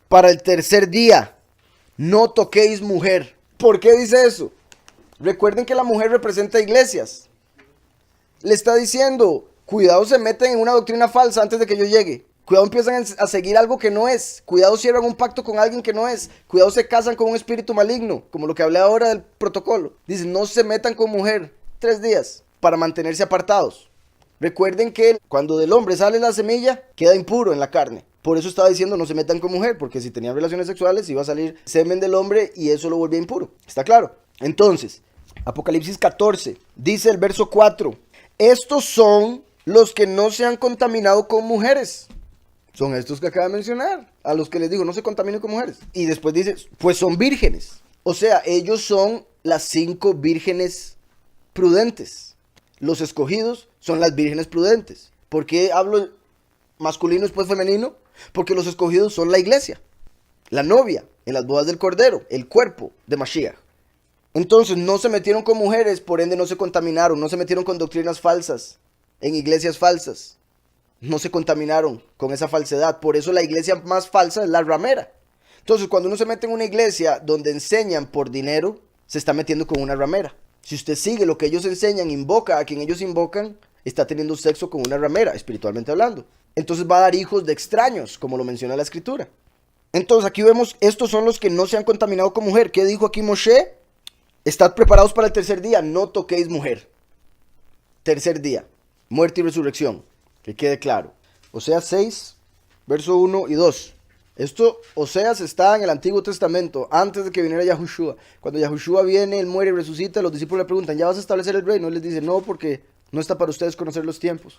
para el tercer día. No toquéis mujer. ¿Por qué dice eso? Recuerden que la mujer representa iglesias. Le está diciendo, cuidado se meten en una doctrina falsa antes de que yo llegue. Cuidado empiezan a seguir algo que no es. Cuidado cierran un pacto con alguien que no es. Cuidado se casan con un espíritu maligno. Como lo que hablé ahora del protocolo. Dice, no se metan con mujer 3 días para mantenerse apartados. Recuerden que cuando del hombre sale la semilla, queda impuro en la carne. Por eso estaba diciendo no se metan con mujer. Porque si tenían relaciones sexuales iba a salir semen del hombre y eso lo volvía impuro. ¿Está claro? Entonces, Apocalipsis 14, dice el verso 4. Estos son los que no se han contaminado con mujeres. Son estos que acaba de mencionar. A los que les digo, no se contaminen con mujeres. Y después dice, pues son vírgenes. O sea, ellos son las 5 vírgenes prudentes. Los escogidos son las vírgenes prudentes. ¿Por qué hablo masculino después femenino? Porque los escogidos son la iglesia, la novia, en las bodas del Cordero, el cuerpo de Mashiach. Entonces no se metieron con mujeres, por ende no se contaminaron, no se metieron con doctrinas falsas, en iglesias falsas. No se contaminaron con esa falsedad. Por eso la iglesia más falsa es la ramera. Entonces cuando uno se mete en una iglesia donde enseñan por dinero, se está metiendo con una ramera. Si usted sigue lo que ellos enseñan, invoca a quien ellos invocan, está teniendo sexo con una ramera, espiritualmente hablando. Entonces va a dar hijos de extraños, como lo menciona la escritura. Entonces aquí vemos, estos son los que no se han contaminado con mujer. ¿Qué dijo aquí Moshe? Estad preparados para el tercer día, no toquéis mujer. Tercer día, muerte y resurrección, que quede claro. Oseas 6, verso 1 y 2. Esto, Oseas está en el Antiguo Testamento, antes de que viniera Yahushua. Cuando Yahushua viene, él muere y resucita, los discípulos le preguntan, ¿ya vas a establecer el reino? Él les dice, no, porque no está para ustedes conocer los tiempos.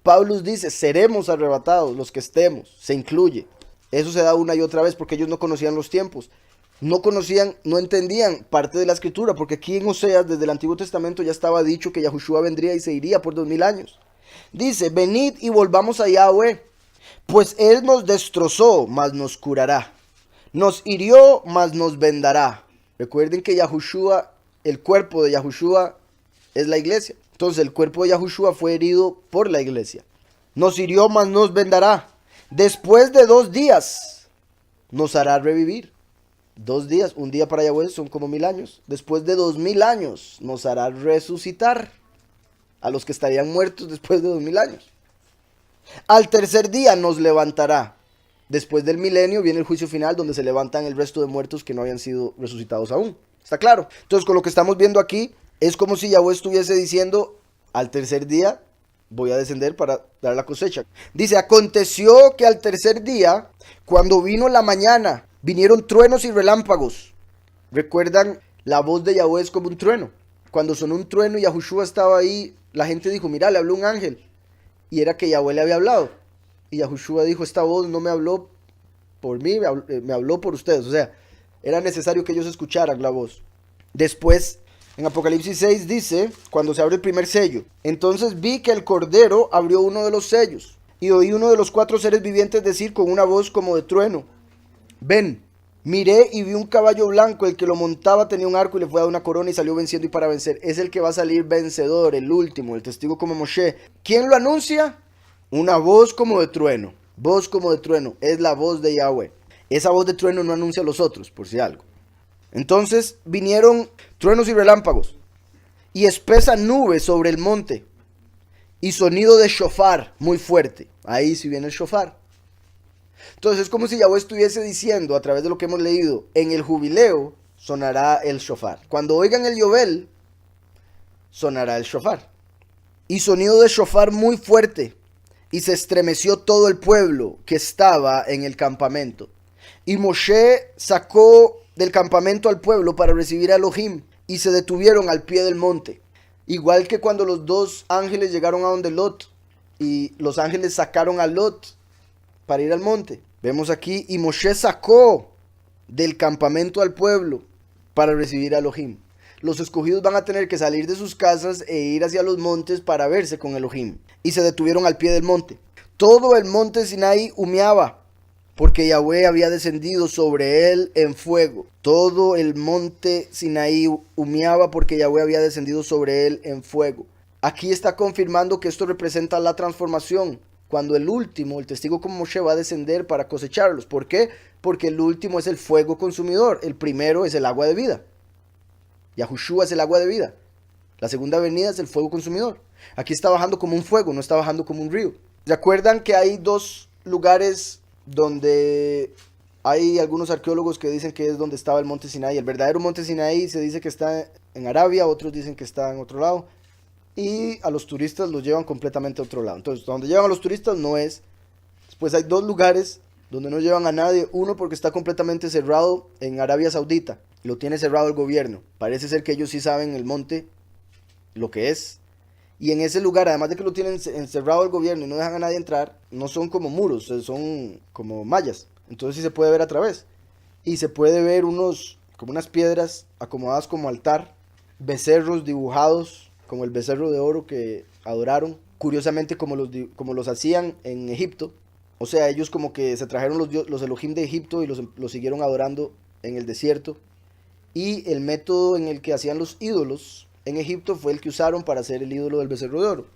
Pablo dice, seremos arrebatados, los que estemos, se incluye. Eso se da una y otra vez porque ellos no conocían los tiempos. No conocían, no entendían parte de la escritura, porque aquí en Oseas, desde el Antiguo Testamento, ya estaba dicho que Yahushua vendría y se iría por 2000 años. Dice, venid y volvamos a Yahweh, pues él nos destrozó, mas nos curará. Nos hirió, mas nos vendará. Recuerden que Yahushua, el cuerpo de Yahushua es la iglesia. Entonces el cuerpo de Yahushua fue herido por la iglesia. Nos hirió, mas nos vendará. Después de 2 días nos hará revivir. 2 días, un día para Yahweh son como 1000 años. Después de 2000 años nos hará resucitar a los que estarían muertos después de 2000 años. Al tercer día nos levantará. Después del milenio viene el juicio final donde se levantan el resto de muertos que no habían sido resucitados aún. ¿Está claro? Entonces con lo que estamos viendo aquí es como si Yahweh estuviese diciendo, al tercer día voy a descender para dar la cosecha. Dice, aconteció que al tercer día, cuando vino la mañana, vinieron truenos y relámpagos. ¿Recuerdan? La voz de Yahweh es como un trueno. Cuando sonó un trueno y Yahushua estaba ahí, la gente dijo, mira, le habló un ángel. Y era que Yahweh le había hablado. Y Yahushua dijo, esta voz no me habló por mí, me habló por ustedes. O sea, era necesario que ellos escucharan la voz. Después, en Apocalipsis 6 dice, cuando se abre el primer sello, entonces vi que el Cordero abrió uno de los sellos, y oí uno de los 4 seres vivientes decir con una voz como de trueno, ven. Miré y vi un caballo blanco, el que lo montaba tenía un arco y le fue a dar una corona y salió venciendo y para vencer. Es el que va a salir vencedor, el último, el testigo como Moshe. ¿Quién lo anuncia? Una voz como de trueno. Voz como de trueno, es la voz de Yahweh. Esa voz de trueno no anuncia a los otros, por si algo. Entonces vinieron truenos y relámpagos, y espesa nube sobre el monte, y sonido de shofar muy fuerte. Ahí sí viene el shofar. Entonces es como si Yahweh estuviese diciendo, a través de lo que hemos leído, en el jubileo sonará el shofar. Cuando oigan el yobel, sonará el shofar. Y sonido de shofar muy fuerte, y se estremeció todo el pueblo que estaba en el campamento. Y Moshe sacó del campamento al pueblo para recibir a Elohim, y se detuvieron al pie del monte. Igual que cuando los 2 ángeles llegaron a donde Lot, y los ángeles sacaron a Lot para ir al monte. Vemos aquí, y Moshe sacó del campamento al pueblo para recibir a Elohim. Los escogidos van a tener que salir de sus casas e ir hacia los montes para verse con Elohim. Y se detuvieron al pie del monte. Todo el monte Sinaí humeaba, porque Yahweh había descendido sobre él en fuego. Todo el monte Sinaí humeaba porque Yahweh había descendido sobre él en fuego. Aquí está confirmando que esto representa la transformación. Cuando el último, el testigo como Moshe, va a descender para cosecharlos. ¿Por qué? Porque el último es el fuego consumidor. El primero es el agua de vida. Yahushua es el agua de vida. La segunda venida es el fuego consumidor. Aquí está bajando como un fuego, no está bajando como un río. ¿Recuerdan que hay 2 lugares donde hay algunos arqueólogos que dicen que es donde estaba el monte Sinaí? El verdadero monte Sinaí se dice que está en Arabia, otros dicen que está en otro lado. Y a los turistas los llevan completamente a otro lado. Entonces, donde llevan a los turistas no es. Después hay 2 lugares donde no llevan a nadie. Uno porque está completamente cerrado en Arabia Saudita. Lo tiene cerrado el gobierno. Parece ser que ellos sí saben el monte, lo que es. Y en ese lugar, además de que lo tienen encerrado el gobierno y no dejan a nadie entrar, no son como muros, son como mallas. Entonces sí se puede ver a través. Y se puede ver como unas piedras acomodadas como altar, becerros dibujados como el becerro de oro que adoraron, curiosamente como los hacían en Egipto. O sea, ellos como que se trajeron los Elohim de Egipto y los siguieron adorando en el desierto. Y el método en el que hacían los ídolos en Egipto fue el que usaron para hacer el ídolo del becerro de oro.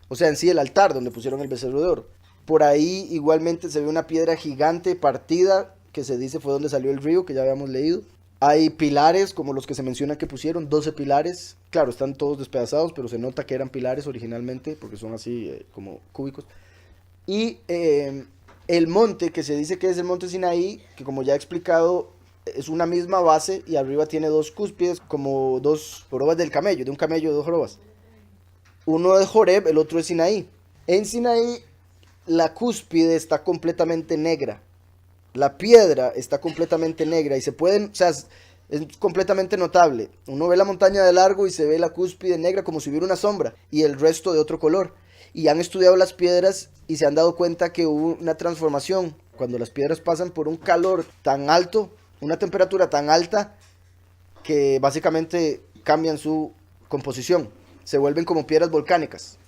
O sea, en sí el altar donde pusieron el becerro de oro. Por ahí igualmente se ve una piedra gigante partida, que se dice fue donde salió el río, que ya habíamos leído. Hay pilares, como los que se menciona que pusieron, 12 pilares. Claro, están todos despedazados, pero se nota que eran pilares originalmente, porque son así como cúbicos. Y el monte, que se dice que es el monte Sinaí, que como ya he explicado, es una misma base y arriba tiene dos cúspides, como dos jorobas del camello, de un camello, dos jorobas. Uno es Joreb, el otro es Sinaí. En Sinaí, la cúspide está completamente negra. La piedra está completamente negra y se pueden, o sea, es completamente notable. Uno ve la montaña de largo y se ve la cúspide negra como si hubiera una sombra y el resto de otro color. Y han estudiado las piedras y se han dado cuenta que hubo una transformación. Cuando las piedras pasan por un calor tan alto, una temperatura tan alta, que básicamente cambian su composición. Se vuelven como piedras volcánicas.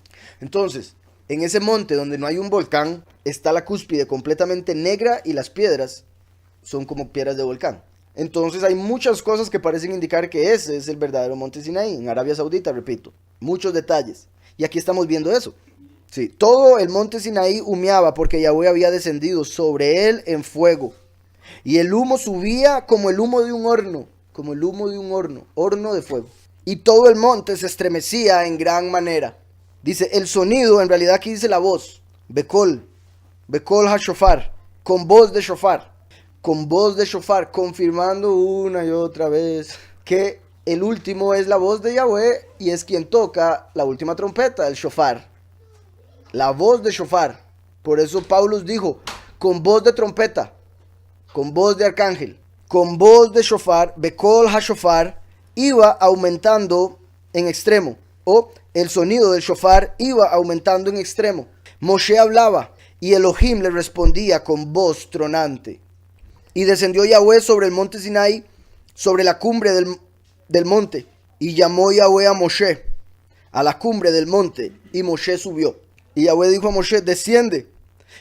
Entonces, en ese monte donde no hay un volcán, está la cúspide completamente negra y las piedras son como piedras de volcán. Entonces hay muchas cosas que parecen indicar que ese es el verdadero monte Sinaí, en Arabia Saudita, repito. Muchos detalles. Y aquí estamos viendo eso. Sí, todo el monte Sinaí humeaba porque Yahweh había descendido sobre él en fuego. Y el humo subía como el humo de un horno, como el humo de un horno, horno de fuego. Y todo el monte se estremecía en gran manera. Dice, el sonido, en realidad aquí dice la voz, Bekol HaShofar, con voz de shofar, confirmando una y otra vez que el último es la voz de Yahweh y es quien toca la última trompeta, el shofar. La voz de shofar. Por eso Pablo dijo, con voz de trompeta, con voz de arcángel, con voz de shofar, Bekol HaShofar, iba aumentando en extremo, o el sonido del shofar iba aumentando en extremo. Moshe hablaba y Elohim le respondía con voz tronante. Y descendió Yahweh sobre el monte Sinaí, sobre la cumbre del monte, y llamó Yahweh a Moshe a la cumbre del monte, y Moshe subió. Y Yahweh dijo a Moshe, desciende,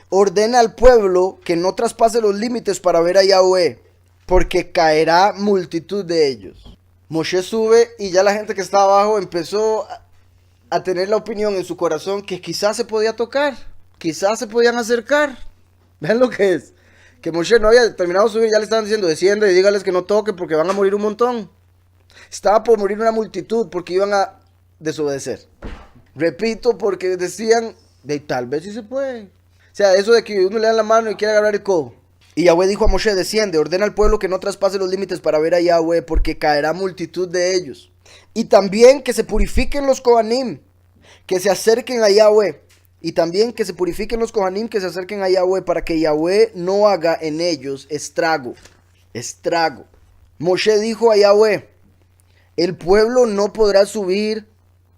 ordena al pueblo que no traspase los límites para ver a Yahweh, porque caerá multitud de ellos. Moshe sube y ya la gente que estaba abajo empezó a tener la opinión en su corazón que quizás se podía tocar, quizás se podían acercar. Vean lo que es. Que Moshe no había terminado de subir, ya le estaban diciendo, desciende y dígales que no toquen porque van a morir un montón. Estaba por morir una multitud porque iban a desobedecer. Repito, porque decían, de tal vez sí se puede. O sea, eso de que uno le da la mano y quiere agarrar el codo. Y Yahweh dijo a Moshe, desciende, ordena al pueblo que no traspase los límites para ver a Yahweh, porque caerá multitud de ellos. Y también que se purifiquen los Kohanim, que se acerquen a Yahweh. Y también que se purifiquen los Kohanim, que se acerquen a Yahweh, para que Yahweh no haga en ellos estrago. Estrago. Moshe dijo a Yahweh, el pueblo no podrá subir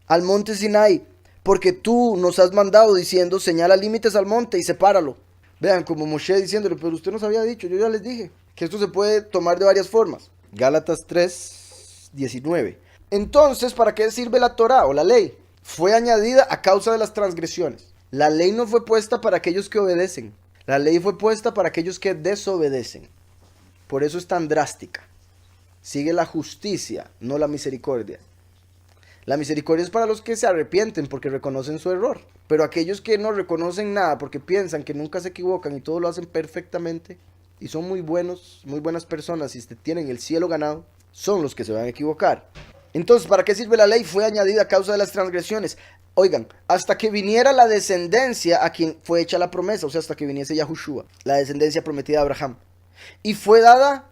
al monte Sinai, porque tú nos has mandado diciendo, señala límites al monte y sepáralo. Vean, como Moshe diciéndole, pero usted nos había dicho, yo ya les dije, que esto se puede tomar de varias formas. Gálatas 3:19. Entonces, ¿para qué sirve la Torá o la ley? Fue añadida a causa de las transgresiones. La ley no fue puesta para aquellos que obedecen. La ley fue puesta para aquellos que desobedecen. Por eso es tan drástica. Sigue la justicia, no la misericordia. La misericordia es para los que se arrepienten porque reconocen su error. Pero aquellos que no reconocen nada porque piensan que nunca se equivocan y todo lo hacen perfectamente y son muy buenos, muy buenas personas y tienen el cielo ganado, son los que se van a equivocar. Entonces, ¿para qué sirve la ley? Fue añadida a causa de las transgresiones. Oigan, hasta que viniera la descendencia a quien fue hecha la promesa, o sea, hasta que viniese Yahushua, la descendencia prometida de Abraham. Y fue dada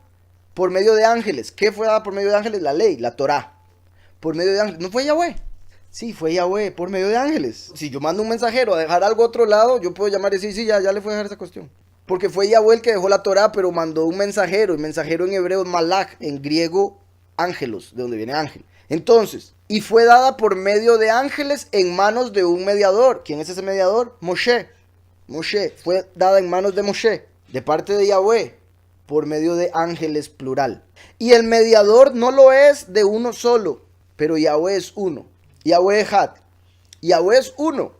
por medio de ángeles. ¿Qué fue dada por medio de ángeles? La ley, la Torá. Por medio de ángeles. ¿No fue Yahweh? Sí, fue Yahweh, por medio de ángeles. Si yo mando un mensajero a dejar algo a otro lado, yo puedo llamar y decir, sí, ya le fue a dejar esa cuestión. Porque fue Yahweh el que dejó la Torá, pero mandó un mensajero. El mensajero en hebreo es malach, en griego ángelos, de donde viene ángel. Entonces, y fue dada por medio de ángeles en manos de un mediador. ¿Quién es ese mediador? Moshe. Moshe, fue dada en manos de Moshe, de parte de Yahweh, por medio de ángeles plural. Y el mediador no lo es de uno solo, pero Yahweh es uno. Yahweh Echad. Yahweh es uno,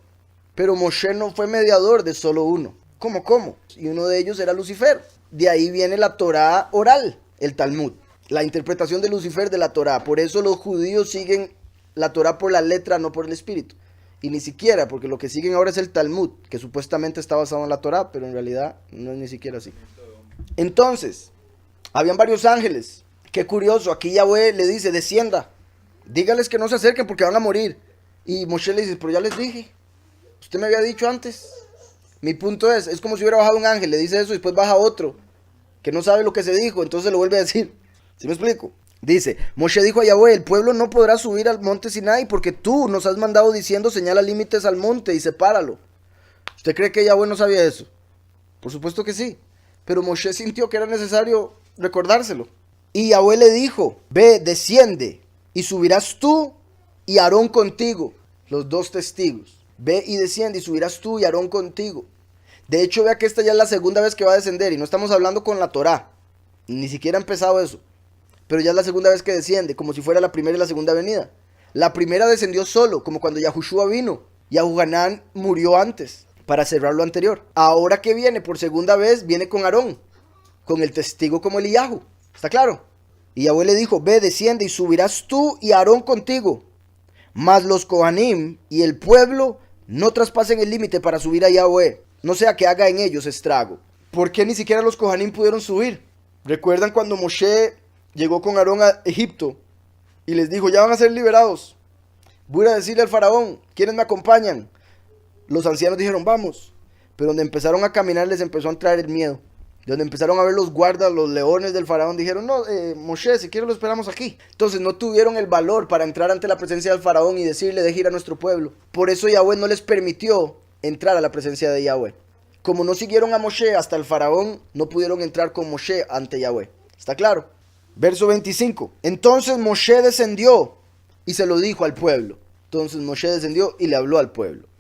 pero Moshe no fue mediador de solo uno. ¿Cómo? Y uno de ellos era Lucifer. De ahí viene la Torá oral, el Talmud, la interpretación de Lucifer de la Torá. Por eso los judíos siguen la Torá por la letra, no por el espíritu. Y ni siquiera, porque lo que siguen ahora es el Talmud, que supuestamente está basado en la Torá, pero en realidad no es ni siquiera así. Entonces, habían varios ángeles. Qué curioso, aquí Yahweh le dice, descienda, dígales que no se acerquen porque van a morir. Y Moshe le dice, pero ya les dije, usted me había dicho antes. Mi punto es como si hubiera bajado un ángel, le dice eso y después baja otro, que no sabe lo que se dijo, entonces lo vuelve a decir. ¿Sí me explico? Dice, Moshe dijo a Yahweh, el pueblo no podrá subir al monte Sinai porque tú nos has mandado diciendo señala límites al monte y sepáralo. ¿Usted cree que Yahweh no sabía eso? Por supuesto que sí, pero Moshe sintió que era necesario recordárselo. Y Yahweh le dijo, ve, desciende y subirás tú y Aarón contigo, los dos testigos. Ve y desciende y subirás tú y Aarón contigo. De hecho, vea que esta ya es la segunda vez que va a descender y no estamos hablando con la Torá. Ni siquiera ha empezado eso. Pero ya es la segunda vez que desciende, como si fuera la primera y la segunda venida. La primera descendió solo, como cuando Yahushua vino. Yahuhanán murió antes, para cerrar lo anterior. Ahora que viene por segunda vez, viene con Aarón, con el testigo como Eliyahu. ¿Está claro? Y Yahweh le dijo, ve, desciende y subirás tú y Aarón contigo. Mas los Kohanim y el pueblo no traspasen el límite para subir a Yahweh, no sea que haga en ellos estrago. ¿Por qué ni siquiera los Kohanim pudieron subir? ¿Recuerdan cuando Moshe llegó con Aarón a Egipto y les dijo, ya van a ser liberados? Voy a decirle al faraón, ¿quiénes me acompañan? Los ancianos dijeron, vamos. Pero donde empezaron a caminar les empezó a entrar el miedo. Donde empezaron a ver los guardas, los leones del faraón, dijeron, no, Moshe, si quieres lo esperamos aquí. Entonces no tuvieron el valor para entrar ante la presencia del faraón y decirle, deje ir a nuestro pueblo. Por eso Yahweh no les permitió entrar a la presencia de Yahweh. Como no siguieron a Moshe hasta el faraón, no pudieron entrar con Moshe ante Yahweh. ¿Está claro? Verso 25. Entonces Moshe descendió y se lo dijo al pueblo. Entonces Moshe descendió y le habló al pueblo.